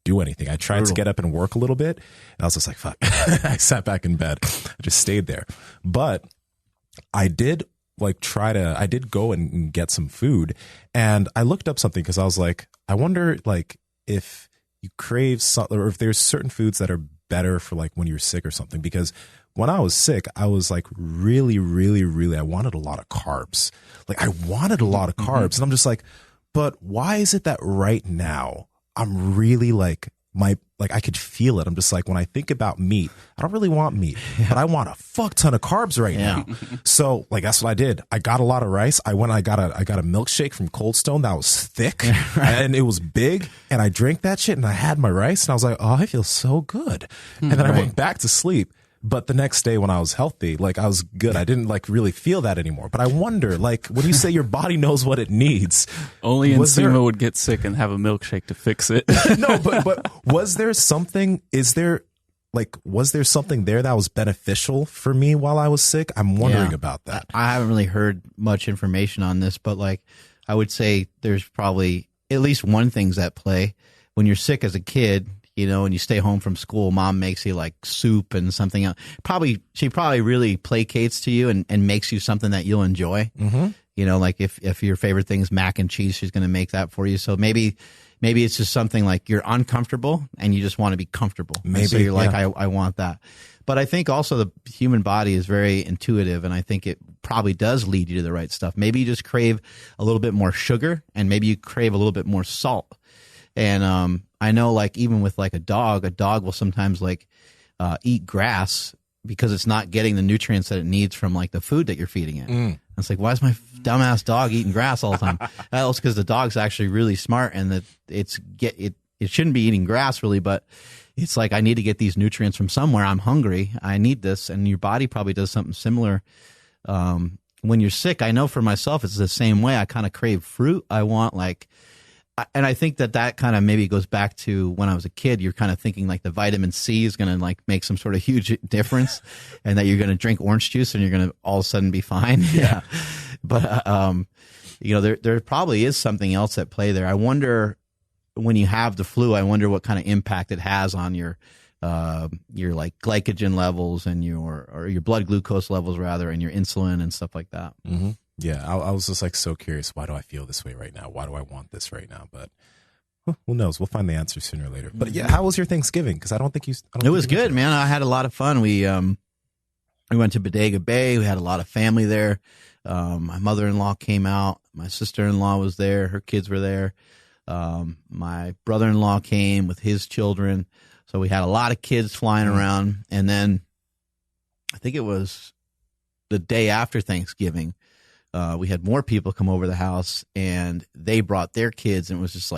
do anything. I tried to get up and work a little bit, and I was just like, fuck. I sat back in bed. I just stayed there. But I did I did go and get some food, and I looked up something because I was like, I wonder if you crave something, or if there's certain foods that are better for when you're sick or something. Because when I was sick, I was really, really, really, I wanted a lot of carbs. I wanted a lot of carbs, and I'm just like, but why is it that right now I'm really I could feel it. I'm just like, when I think about meat, I don't really want meat, but I want a fuck ton of carbs right now. So that's what I did. I got a lot of rice. I got a milkshake from Cold Stone that was thick and it was big, and I drank that shit, and I had my rice, and I was like, oh, I feel so good. And then I went back to sleep. But the next day when I was healthy, I was good. I didn't really feel that anymore. But I wonder, when you say your body knows what it needs, only Nsima would get sick and have a milkshake to fix it. No, but was there something? Was there something there that was beneficial for me while I was sick? I'm wondering about that. I haven't really heard much information on this, but I would say there's probably at least one thing's at play. When you're sick as a kid, and you stay home from school, mom makes you soup and something else. She probably really placates to you and makes you something that you'll enjoy. If your favorite thing is mac and cheese, she's going to make that for you. So maybe it's just something you're uncomfortable and you just want to be comfortable. Maybe. So you're I want that. But I think also the human body is very intuitive, and I think it probably does lead you to the right stuff. Maybe you just crave a little bit more sugar, and maybe you crave a little bit more salt. And I know even with a dog will sometimes eat grass because it's not getting the nutrients that it needs from the food that you're feeding it. It's why is my dumbass dog eating grass all the time? Well, it's because the dog's actually really smart, and that it shouldn't be eating grass really, but it's I need to get these nutrients from somewhere. I'm hungry. I need this. And your body probably does something similar. When you're sick, I know for myself, it's the same way. I kind of crave fruit. I want and I think that kind of maybe goes back to when I was a kid. You're kind of thinking the vitamin C is going to make some sort of huge difference, and that you're going to drink orange juice and you're going to all of a sudden be fine. Yeah. But, there probably is something else at play there. I wonder, when you have the flu, I wonder what kind of impact it has on your glycogen levels and your blood glucose levels rather, and your insulin and stuff like that. Mm-hmm. Yeah, I was just so curious. Why do I feel this way right now? Why do I want this right now? But who knows? We'll find the answer sooner or later. But yeah, how was your Thanksgiving? Because I don't think you. It was good, man. I had a lot of fun. We went to Bodega Bay. We had a lot of family there. My mother-in-law came out. My sister-in-law was there. Her kids were there. My brother-in-law came with his children. So we had a lot of kids flying around. And then I think it was the day after Thanksgiving, we had more people come over the house, and they brought their kids, and it was just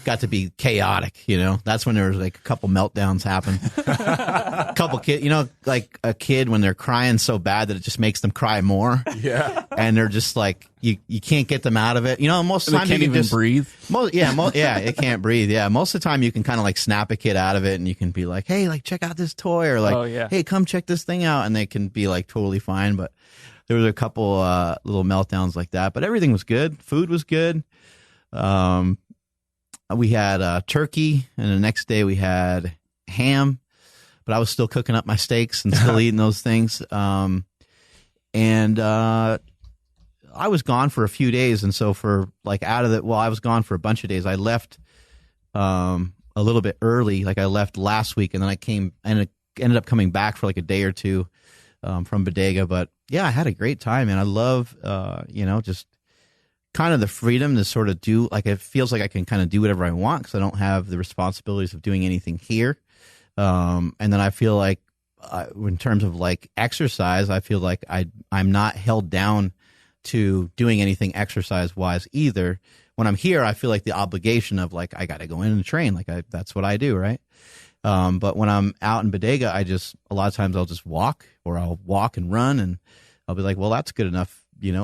got to be chaotic, you know. That's when there was like a couple meltdowns happen. A couple kids, you know, like a kid when they're crying so bad that it just makes them cry more. Yeah. And they're just like, you can't get them out of it. You know, most of the time they can't even breathe. It can't breathe. Yeah. Most of the time you can kind of like snap a kid out of it and you can be like, hey, like check out this toy, or like, hey, come check this thing out. And they can be like totally fine. But there was a couple little meltdowns like that, but everything was good. Food was good. We had turkey, and the next day we had ham, but I was still cooking up my steaks and still eating those things. And I was gone for a few days, and so for like I was gone for a bunch of days. I left a little bit early, like I left last week, and then I ended up coming back for like a day or two from Bodega. But yeah, I had a great time, and I love just kind of the freedom to sort of do, like, it feels like I can kind of do whatever I want because I don't have the responsibilities of doing anything here. And then I feel like in terms of like exercise, I feel like I'm not held down to doing anything exercise wise either. When I'm here, I feel like the obligation of like, I got to go in and train. Like that's what I do. Right. But when I'm out in Bodega, a lot of times I'll just walk, or I'll walk and run, and I'll be like, well, that's good enough,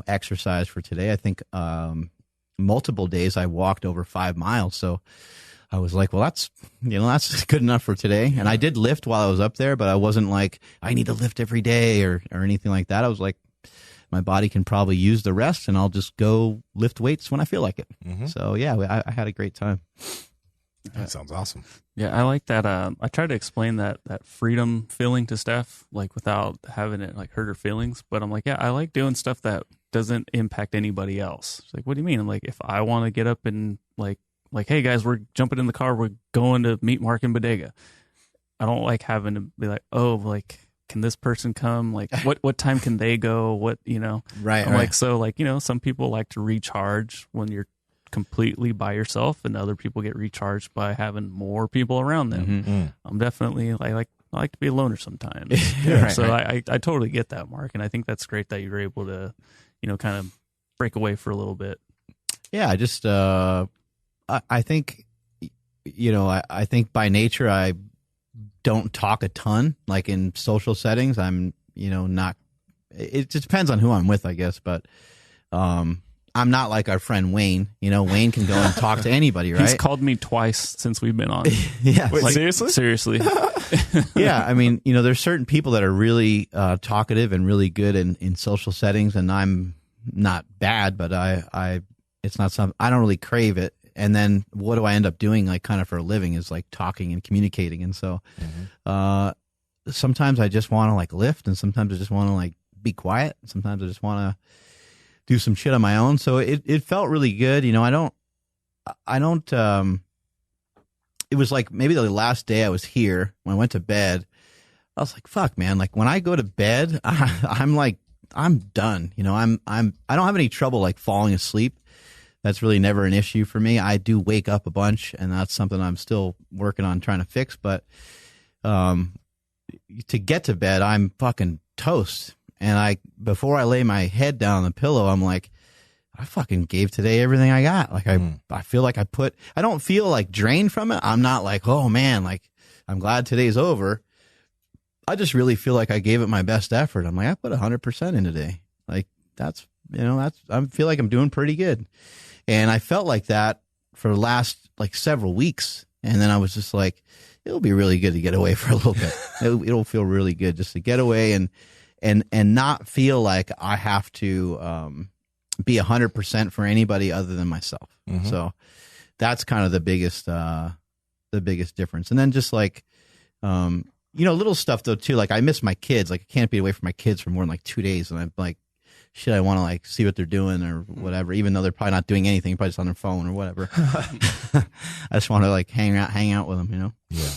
exercise for today. I think multiple days I walked over 5 miles. So I was like, well, that's good enough for today. And I did lift while I was up there, but I wasn't like, I need to lift every day or anything like that. I was like, my body can probably use the rest, and I'll just go lift weights when I feel like it. Mm-hmm. So yeah, I had a great time. That sounds awesome. Yeah, I like that. I try to explain that freedom feeling to Steph, like without having it like hurt her feelings. But I'm like, yeah, I like doing stuff that doesn't impact anybody else. She's like, what do you mean? I'm like, if I want to get up and like, hey guys, we're jumping in the car, we're going to meet Mark in Bodega. I don't like having to be like, oh, like, can this person come? Like, what time can they go? What, Right. I'm like, so like, some people like to recharge when you're completely by yourself, and other people get recharged by having more people around them. Mm-hmm. I'm definitely I like to be a loner sometimes. I totally get that, Mark, and I think that's great that you were able to kind of break away for a little bit. Yeah, I just I think I think by nature I don't talk a ton, like in social settings. I'm not, it just depends on who I'm with, I guess, but I'm not like our friend Wayne. Wayne can go and talk to anybody, right? He's called me twice since we've been on. Yeah. Wait, seriously? Seriously. Yeah. I mean, there's certain people that are really talkative and really good in social settings, and I'm not bad, but it's not something, I don't really crave it. And then what do I end up doing, like kind of for a living, is like talking and communicating. And so sometimes I just want to like lift, and sometimes I just want to like be quiet. Sometimes I just want to do some shit on my own. So it felt really good. I don't, it was like maybe the last day I was here when I went to bed, I was like, fuck, man. Like when I go to bed, I'm like, I'm done. I don't have any trouble like falling asleep. That's really never an issue for me. I do wake up a bunch, and that's something I'm still working on trying to fix. But to get to bed, I'm fucking toast. And before I lay my head down on the pillow, I'm like, I fucking gave today everything I got. Like I feel like I don't feel like drained from it. I'm not like, oh man, like I'm glad today's over. I just really feel like I gave it my best effort. I'm like, I put 100% in today. Like I feel like I'm doing pretty good. And I felt like that for the last like several weeks. And then I was just like, it'll be really good to get away for a little bit. It'll feel really good just to get away and not feel like I have to be 100% for anybody other than myself. Mm-hmm. So that's kind of the biggest difference. And then just like, little stuff though too. Like I miss my kids. Like I can't be away from my kids for more than like 2 days. And I'm like, shit, I want to like see what they're doing or whatever, even though they're probably not doing anything, probably just on their phone or whatever. I just want to like hang out with them, Yeah.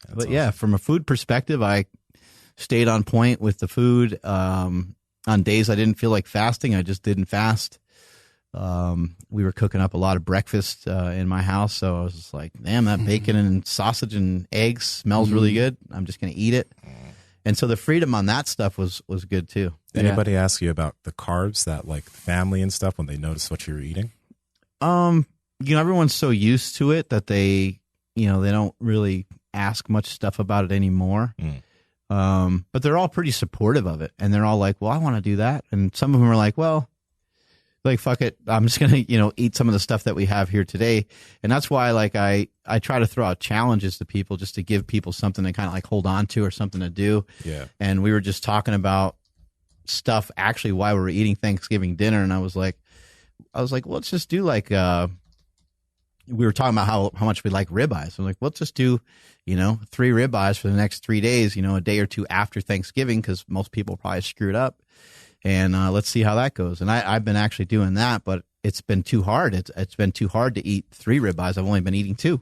But awesome. Yeah, from a food perspective, I stayed on point with the food. On days I didn't feel like fasting, I just didn't fast. We were cooking up a lot of breakfast in my house, so I was just like, damn, that bacon and sausage and eggs smells really good. I'm just going to eat it. And so the freedom on that stuff was good too. Anybody ask you about the carbs, that like family and stuff, when they notice what you were eating? everyone's so used to it that they don't really ask much stuff about it anymore. But they're all pretty supportive of it, and they're all like, well, I want to do that. And some of them are like, well, like, fuck it, I'm just going to, eat some of the stuff that we have here today. And that's why, like, I try to throw out challenges to people just to give people something to kind of like hold on to or something to do. Yeah. And we were just talking about stuff actually while we were eating Thanksgiving dinner. And I was like, well, let's just do like, we were talking about how much we like ribeyes. I'm like, let's just do, 3 ribeyes for the next 3 days, a day or two after Thanksgiving, because most people probably screwed up. And let's see how that goes. And I've been actually doing that, but it's been too hard. It's been too hard to eat 3 ribeyes. I've only been eating 2.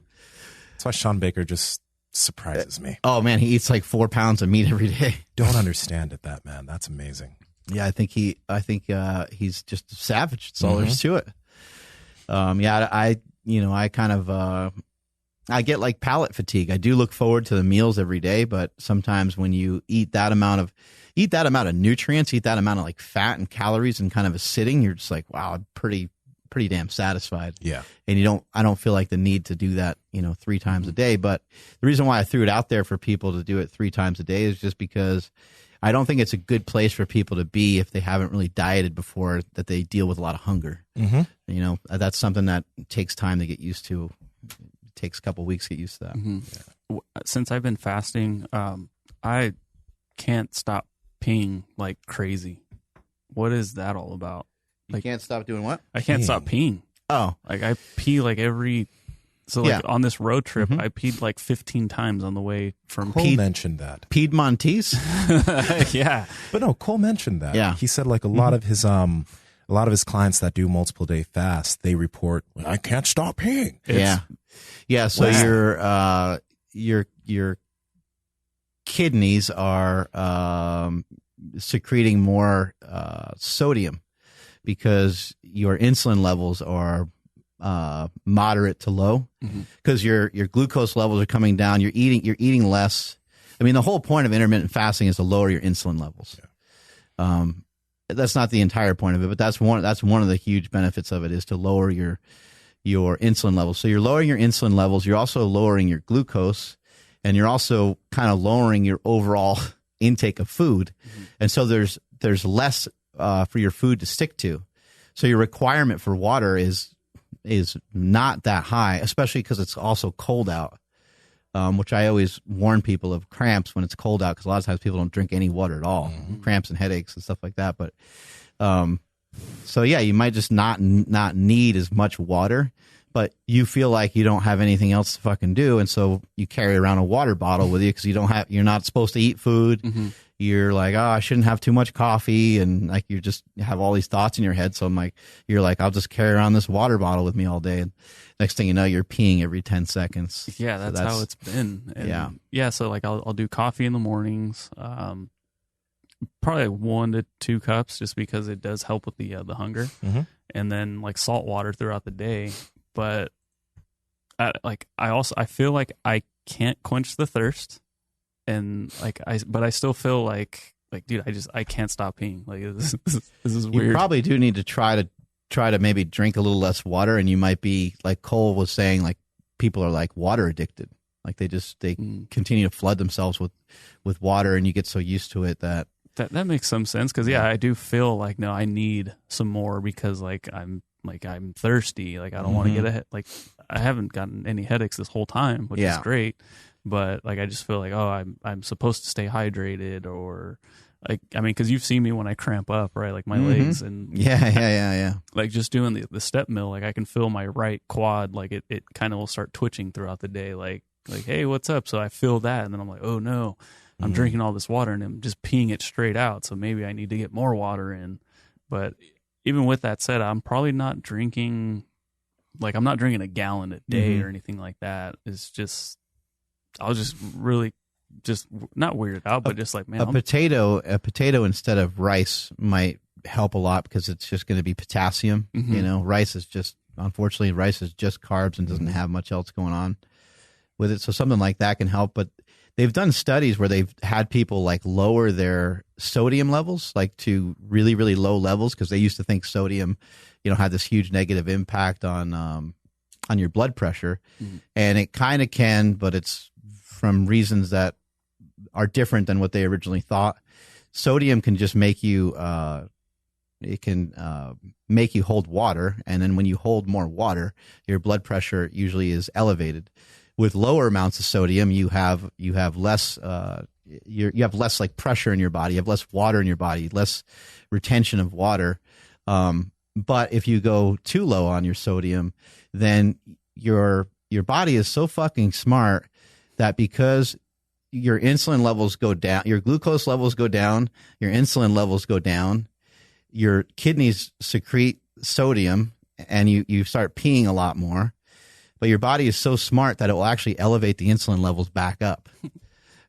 That's why Sean Baker just surprises me. Oh man, he eats like 4 pounds of meat every day. Don't understand it, that man. That's amazing. Yeah, I think he's just a savage. That's all there is to it. I kind of I get like palate fatigue. I do look forward to the meals every day, but sometimes when you eat that amount of nutrients, eat that amount of like fat and calories and kind of a sitting, you're just like, wow, I'm pretty damn satisfied. Yeah. And I don't feel like the need to do that, 3 times a day. But the reason why I threw it out there for people to do it 3 times a day is just because I don't think it's a good place for people to be if they haven't really dieted before, that they deal with a lot of hunger. That's something that takes time to get used to. It takes a couple weeks to get used to that. Yeah. Since I've been fasting, I can't stop peeing like crazy. What is that all about? You can't stop doing what? I can't stop peeing. Oh. Like I pee like every... So like on this road trip, I peed like 15 times on the way from... Cole mentioned that. Piedmontese? Yeah. But no, Cole mentioned that. Yeah. He said like a lot of his clients that do multiple day fasts, they report, I can't stop peeing. Yeah. So your kidneys are secreting more sodium because your insulin levels are moderate to low, because your glucose levels are coming down. You're eating less. I mean, the whole point of intermittent fasting is to lower your insulin levels. Yeah. That's not the entire point of it, but that's one of the huge benefits of it, is to lower your insulin levels. So you're lowering your insulin levels. You're also lowering your glucose, and you're also kind of lowering your overall intake of food. And so there's less for your food to stick to. So your requirement for water is not that high, especially because it's also cold out, which I always warn people of cramps when it's cold out, because a lot of times people don't drink any water at all, cramps and headaches and stuff like that. But so yeah, you might just not need as much water, but you feel like you don't have anything else to fucking do, and so you carry around a water bottle with you because you're not supposed to eat food. You're like, oh, I shouldn't have too much coffee, and like you have all these thoughts in your head. So you're like, I'll just carry around this water bottle with me all day, and next thing you know, you're peeing every 10 seconds. Yeah, that's how it's been. And yeah. So like I'll do coffee in the mornings, probably 1 to 2 cups, just because it does help with the hunger, and then like salt water throughout the day. But I feel like I can't quench the thirst. And but I still feel like dude, I can't stop peeing. Like this is weird. You probably do need to try to maybe drink a little less water, and you might be like Cole was saying, like people are like water addicted. Like they continue to flood themselves with water, and you get so used to it that makes some sense. Because I do feel like no, I need some more, because I'm thirsty. Like I don't want to get a like I haven't gotten any headaches this whole time, which is great. But like I just feel like, oh, I'm supposed to stay hydrated, or like, I mean, because you've seen me when I cramp up, right? Like my legs, and yeah. Like just doing the step mill, like I can feel my right quad, like it kind of will start twitching throughout the day, like hey, what's up? So I feel that, and then I'm like, oh no, I'm drinking all this water and I'm just peeing it straight out. So maybe I need to get more water in. But even with that said, I'm probably not drinking, like I'm not drinking a gallon a day or anything like that. It's just, I was just really just not weirded out, but just like, man, a potato instead of rice might help a lot, because it's just going to be potassium. You know, unfortunately, rice is just carbs and doesn't have much else going on with it. So something like that can help. But they've done studies where they've had people like lower their sodium levels, like to really, really low levels, because they used to think sodium, had this huge negative impact on your blood pressure, and it kind of can, but it's from reasons that are different than what they originally thought. Sodium can just make you make you hold water, and then when you hold more water, your blood pressure usually is elevated. With lower amounts of sodium, you have less you have less like pressure in your body, you have less water in your body, less retention of water. But if you go too low on your sodium, then your body is so fucking smart that because your insulin levels go down, your glucose levels go down, your insulin levels go down, your kidneys secrete sodium, and you start peeing a lot more. But your body is so smart that it will actually elevate the insulin levels back up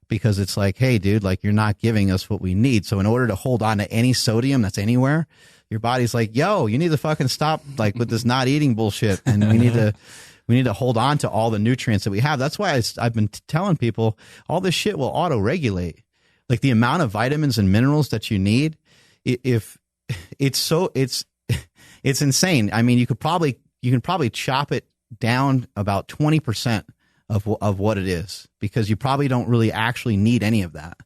because it's like, hey, dude, like you're not giving us what we need. So in order to hold on to any sodium that's anywhere, your body's like, yo, you need to fucking stop like with this not eating bullshit, and we need to hold on to all the nutrients that we have. That's why I've been telling people all this shit will auto-regulate. Like the amount of vitamins and minerals that you need, if it's insane. I mean, you can probably chop it down about 20% of what it is, because you probably don't really actually need any of that.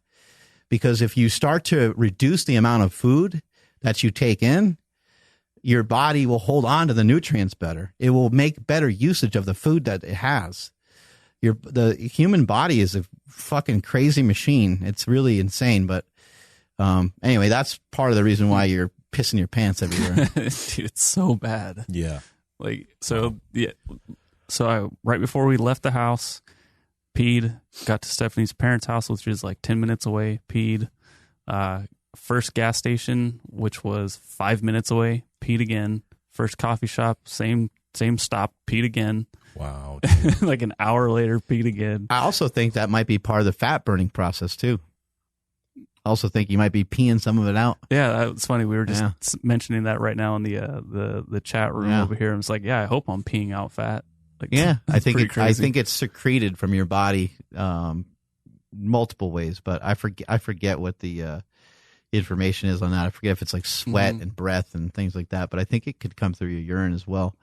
Because if you start to reduce the amount of food that you take in, your body will hold on to the nutrients better. It will make better usage of the food that it has. The human body is a fucking crazy machine. It's really insane. But anyway, that's part of the reason why you're pissing your pants everywhere. Dude, it's so bad. Yeah. Like, so, yeah. So right before we left the house, peed, got to Stephanie's parents' house, which is like 10 minutes away, peed. First gas station, which was 5 minutes away, peed again. First coffee shop, same stop, peed again. Wow. Like an hour later, peed again. I also think that might be part of the fat burning process too. I also think you might be peeing some of it out. Yeah, that's funny. We were just mentioning that right now in the chat room over here. And it's like, yeah, I hope I'm peeing out fat. Like, yeah, I think it's secreted from your body multiple ways, but I forget what the information is on that. I forget if it's like sweat and breath and things like that, but I think it could come through your urine as well.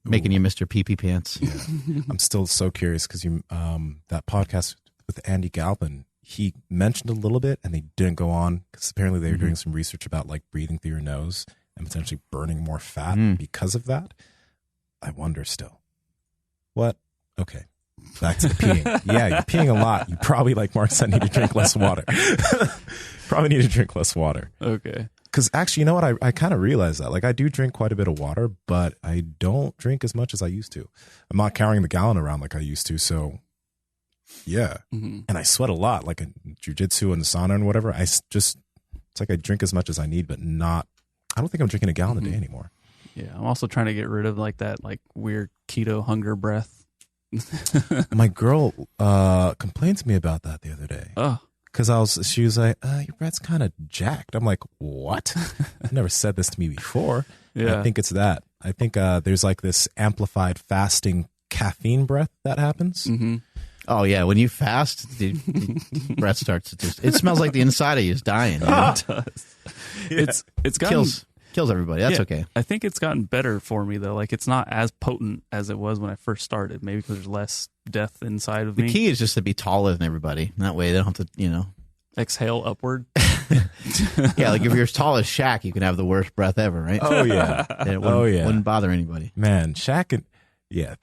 Making you Mr. Pee-Pee Pants. Yeah. I'm still so curious because you that podcast with Andy Galpin, he mentioned a little bit and they didn't go on because apparently they were doing some research about like breathing through your nose and potentially burning more fat because of that. I wonder still. What? Okay. Back to the peeing. Yeah, you're peeing a lot. You probably, like Mark said, need to drink less water. Probably need to drink less water. Okay. Because actually, you know what? I kind of realized that. Like, I do drink quite a bit of water, but I don't drink as much as I used to. I'm not carrying the gallon around like I used to. So, yeah. And I sweat a lot, like in jiu-jitsu and the sauna and whatever. It's like I drink as much as I need, but not, I don't think I'm drinking a gallon a day anymore. Yeah. I'm also trying to get rid of like that like weird keto hunger breath. My girl complained to me about that the other day. Oh. Because she was like, your breath's kind of jacked. I'm like, what? You've never said this to me before. Yeah. I think it's that. I think there's like this amplified fasting caffeine breath that happens. Oh, yeah. When you fast, the breath starts to it smells like the inside of you is dying. You know? It does. Yeah. It's gotten... Kills everybody. That's okay. I think it's gotten better for me, though. Like, it's not as potent as it was when I first started. Maybe because there's less death inside of me. The key is just to be taller than everybody. That way they don't have to, exhale upward. Yeah, like if you're as tall as Shaq, you can have the worst breath ever, right? Oh, yeah. Wouldn't bother anybody. Man, Shaq and...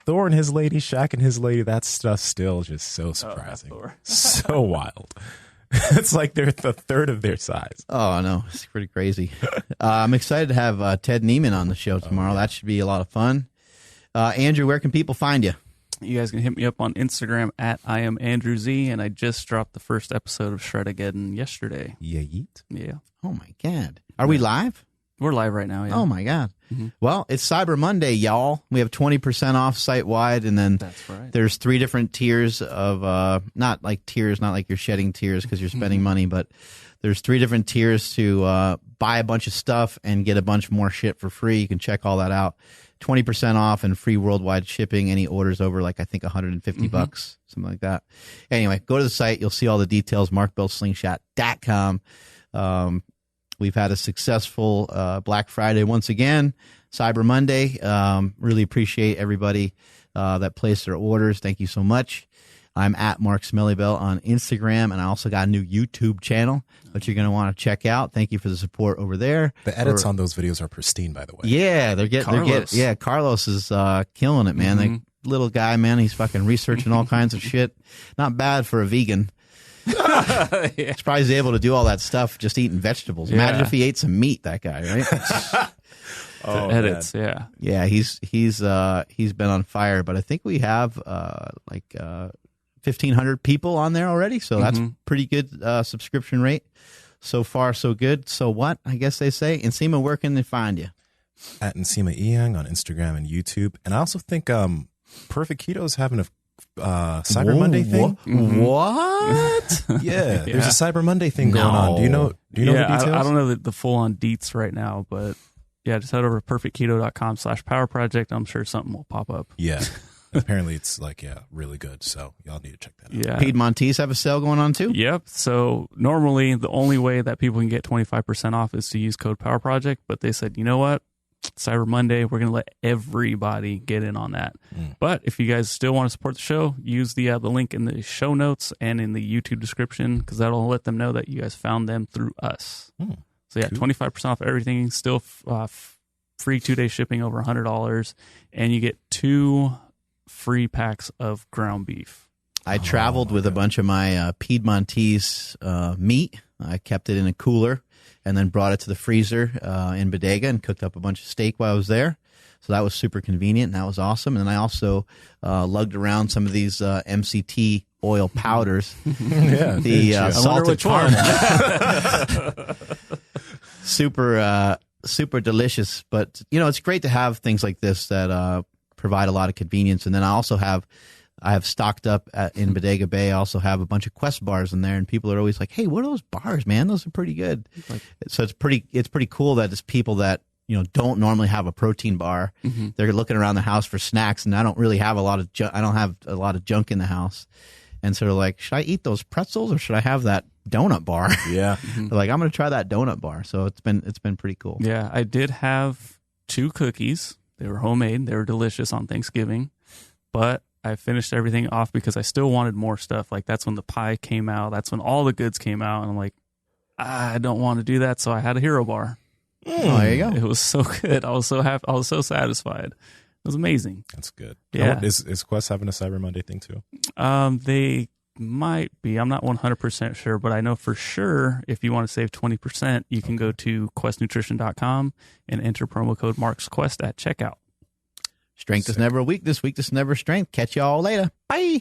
Thor and his lady, Shaq and his lady, that stuff's still just so surprising. So wild. It's like they're a third of their size. Oh, I know. It's pretty crazy. I'm excited to have Ted Neiman on the show tomorrow. That should be a lot of fun. Andrew, where can people find you? You guys can hit me up on Instagram at I am Andrew Z, and I just dropped the first episode of Shred-ageddon yesterday. Yeah. Oh, my God. Are we live? We're live right now, yeah. Oh, my God. Well, it's Cyber Monday, y'all. We have 20% off site-wide, and then there's 3 different tiers of, not like you're shedding tears because you're spending money, but there's 3 different tiers to buy a bunch of stuff and get a bunch more shit for free. You can check all that out. 20% off and free worldwide shipping. Any orders over, like, I think $150, something like that. Anyway, go to the site. You'll see all the details, markbellslingshot.com. We've had a successful Black Friday once again. Cyber Monday. Really appreciate everybody that placed their orders. Thank you so much. I'm at Mark Smellybell on Instagram, and I also got a new YouTube channel that you're going to want to check out. Thank you for the support over there. The edits on those videos are pristine, by the way. Yeah, Carlos is killing it, man. The little guy, man, he's fucking researching all kinds of shit. Not bad for a vegan. He's probably able to do all that stuff just eating vegetables. Imagine if he ate some meat, that guy, right? The edits, man. Yeah, he's been on fire, but I think we have 1,500 people on there already, so that's pretty good subscription rate. So far, so good. So what? I guess they say. Nsima, where can they find you? At Nsima Inyang on Instagram and YouTube. And I also think Perfect Keto is having a Cyber Monday thing. What? Yeah, there's a Cyber Monday thing going on. Do you know the details? I don't know the full-on deets right now, but yeah, just head over to perfectketo.com/powerproject. I'm sure something will pop up. Yeah. Apparently it's really good. So y'all need to check that out. Yeah. Piedmontese have a sale going on too? Yep. So normally the only way that people can get 25% off is to use code Power Project, but they said, you know what? Cyber Monday, we're going to let everybody get in on that. But if you guys still want to support the show, use the link in the show notes and in the YouTube description, because that'll let them know that you guys found them through us. So yeah, cool. 25% off everything, still free 2-day shipping over $100, and you get 2 free packs of ground beef. I traveled with a bunch of my Piedmontese meat. I kept it in a cooler and then brought it to the freezer in Bodega and cooked up a bunch of steak while I was there. So that was super convenient, and that was awesome. And then I also lugged around some of these MCT oil powders. The salted caramel. Super delicious. But, it's great to have things like this that provide a lot of convenience. And then I have stocked up in Bodega Bay. I also have a bunch of Quest bars in there, and people are always like, "Hey, what are those bars, man? Those are pretty good." So it's pretty cool that it's people that don't normally have a protein bar. They're looking around the house for snacks, and I don't really have I don't have a lot of junk in the house, and so they're like, "Should I eat those pretzels or should I have that donut bar?" Yeah, they're like, "I'm going to try that donut bar." So it's been pretty cool. Yeah, I did have 2 cookies. They were homemade. They were delicious on Thanksgiving, but I finished everything off because I still wanted more stuff. Like, that's when the pie came out. That's when all the goods came out. And I'm like, I don't want to do that. So I had a Hero Bar. There you go. It was so good. I was so happy. I was so satisfied. It was amazing. That's good. Yeah. Is Quest having a Cyber Monday thing too? They might be. I'm not 100% sure, but I know for sure if you want to save 20%, you can go to questnutrition.com and enter promo code MarksQuest at checkout. Strength is never a weakness. Weakness is never strength. Catch y'all later. Bye.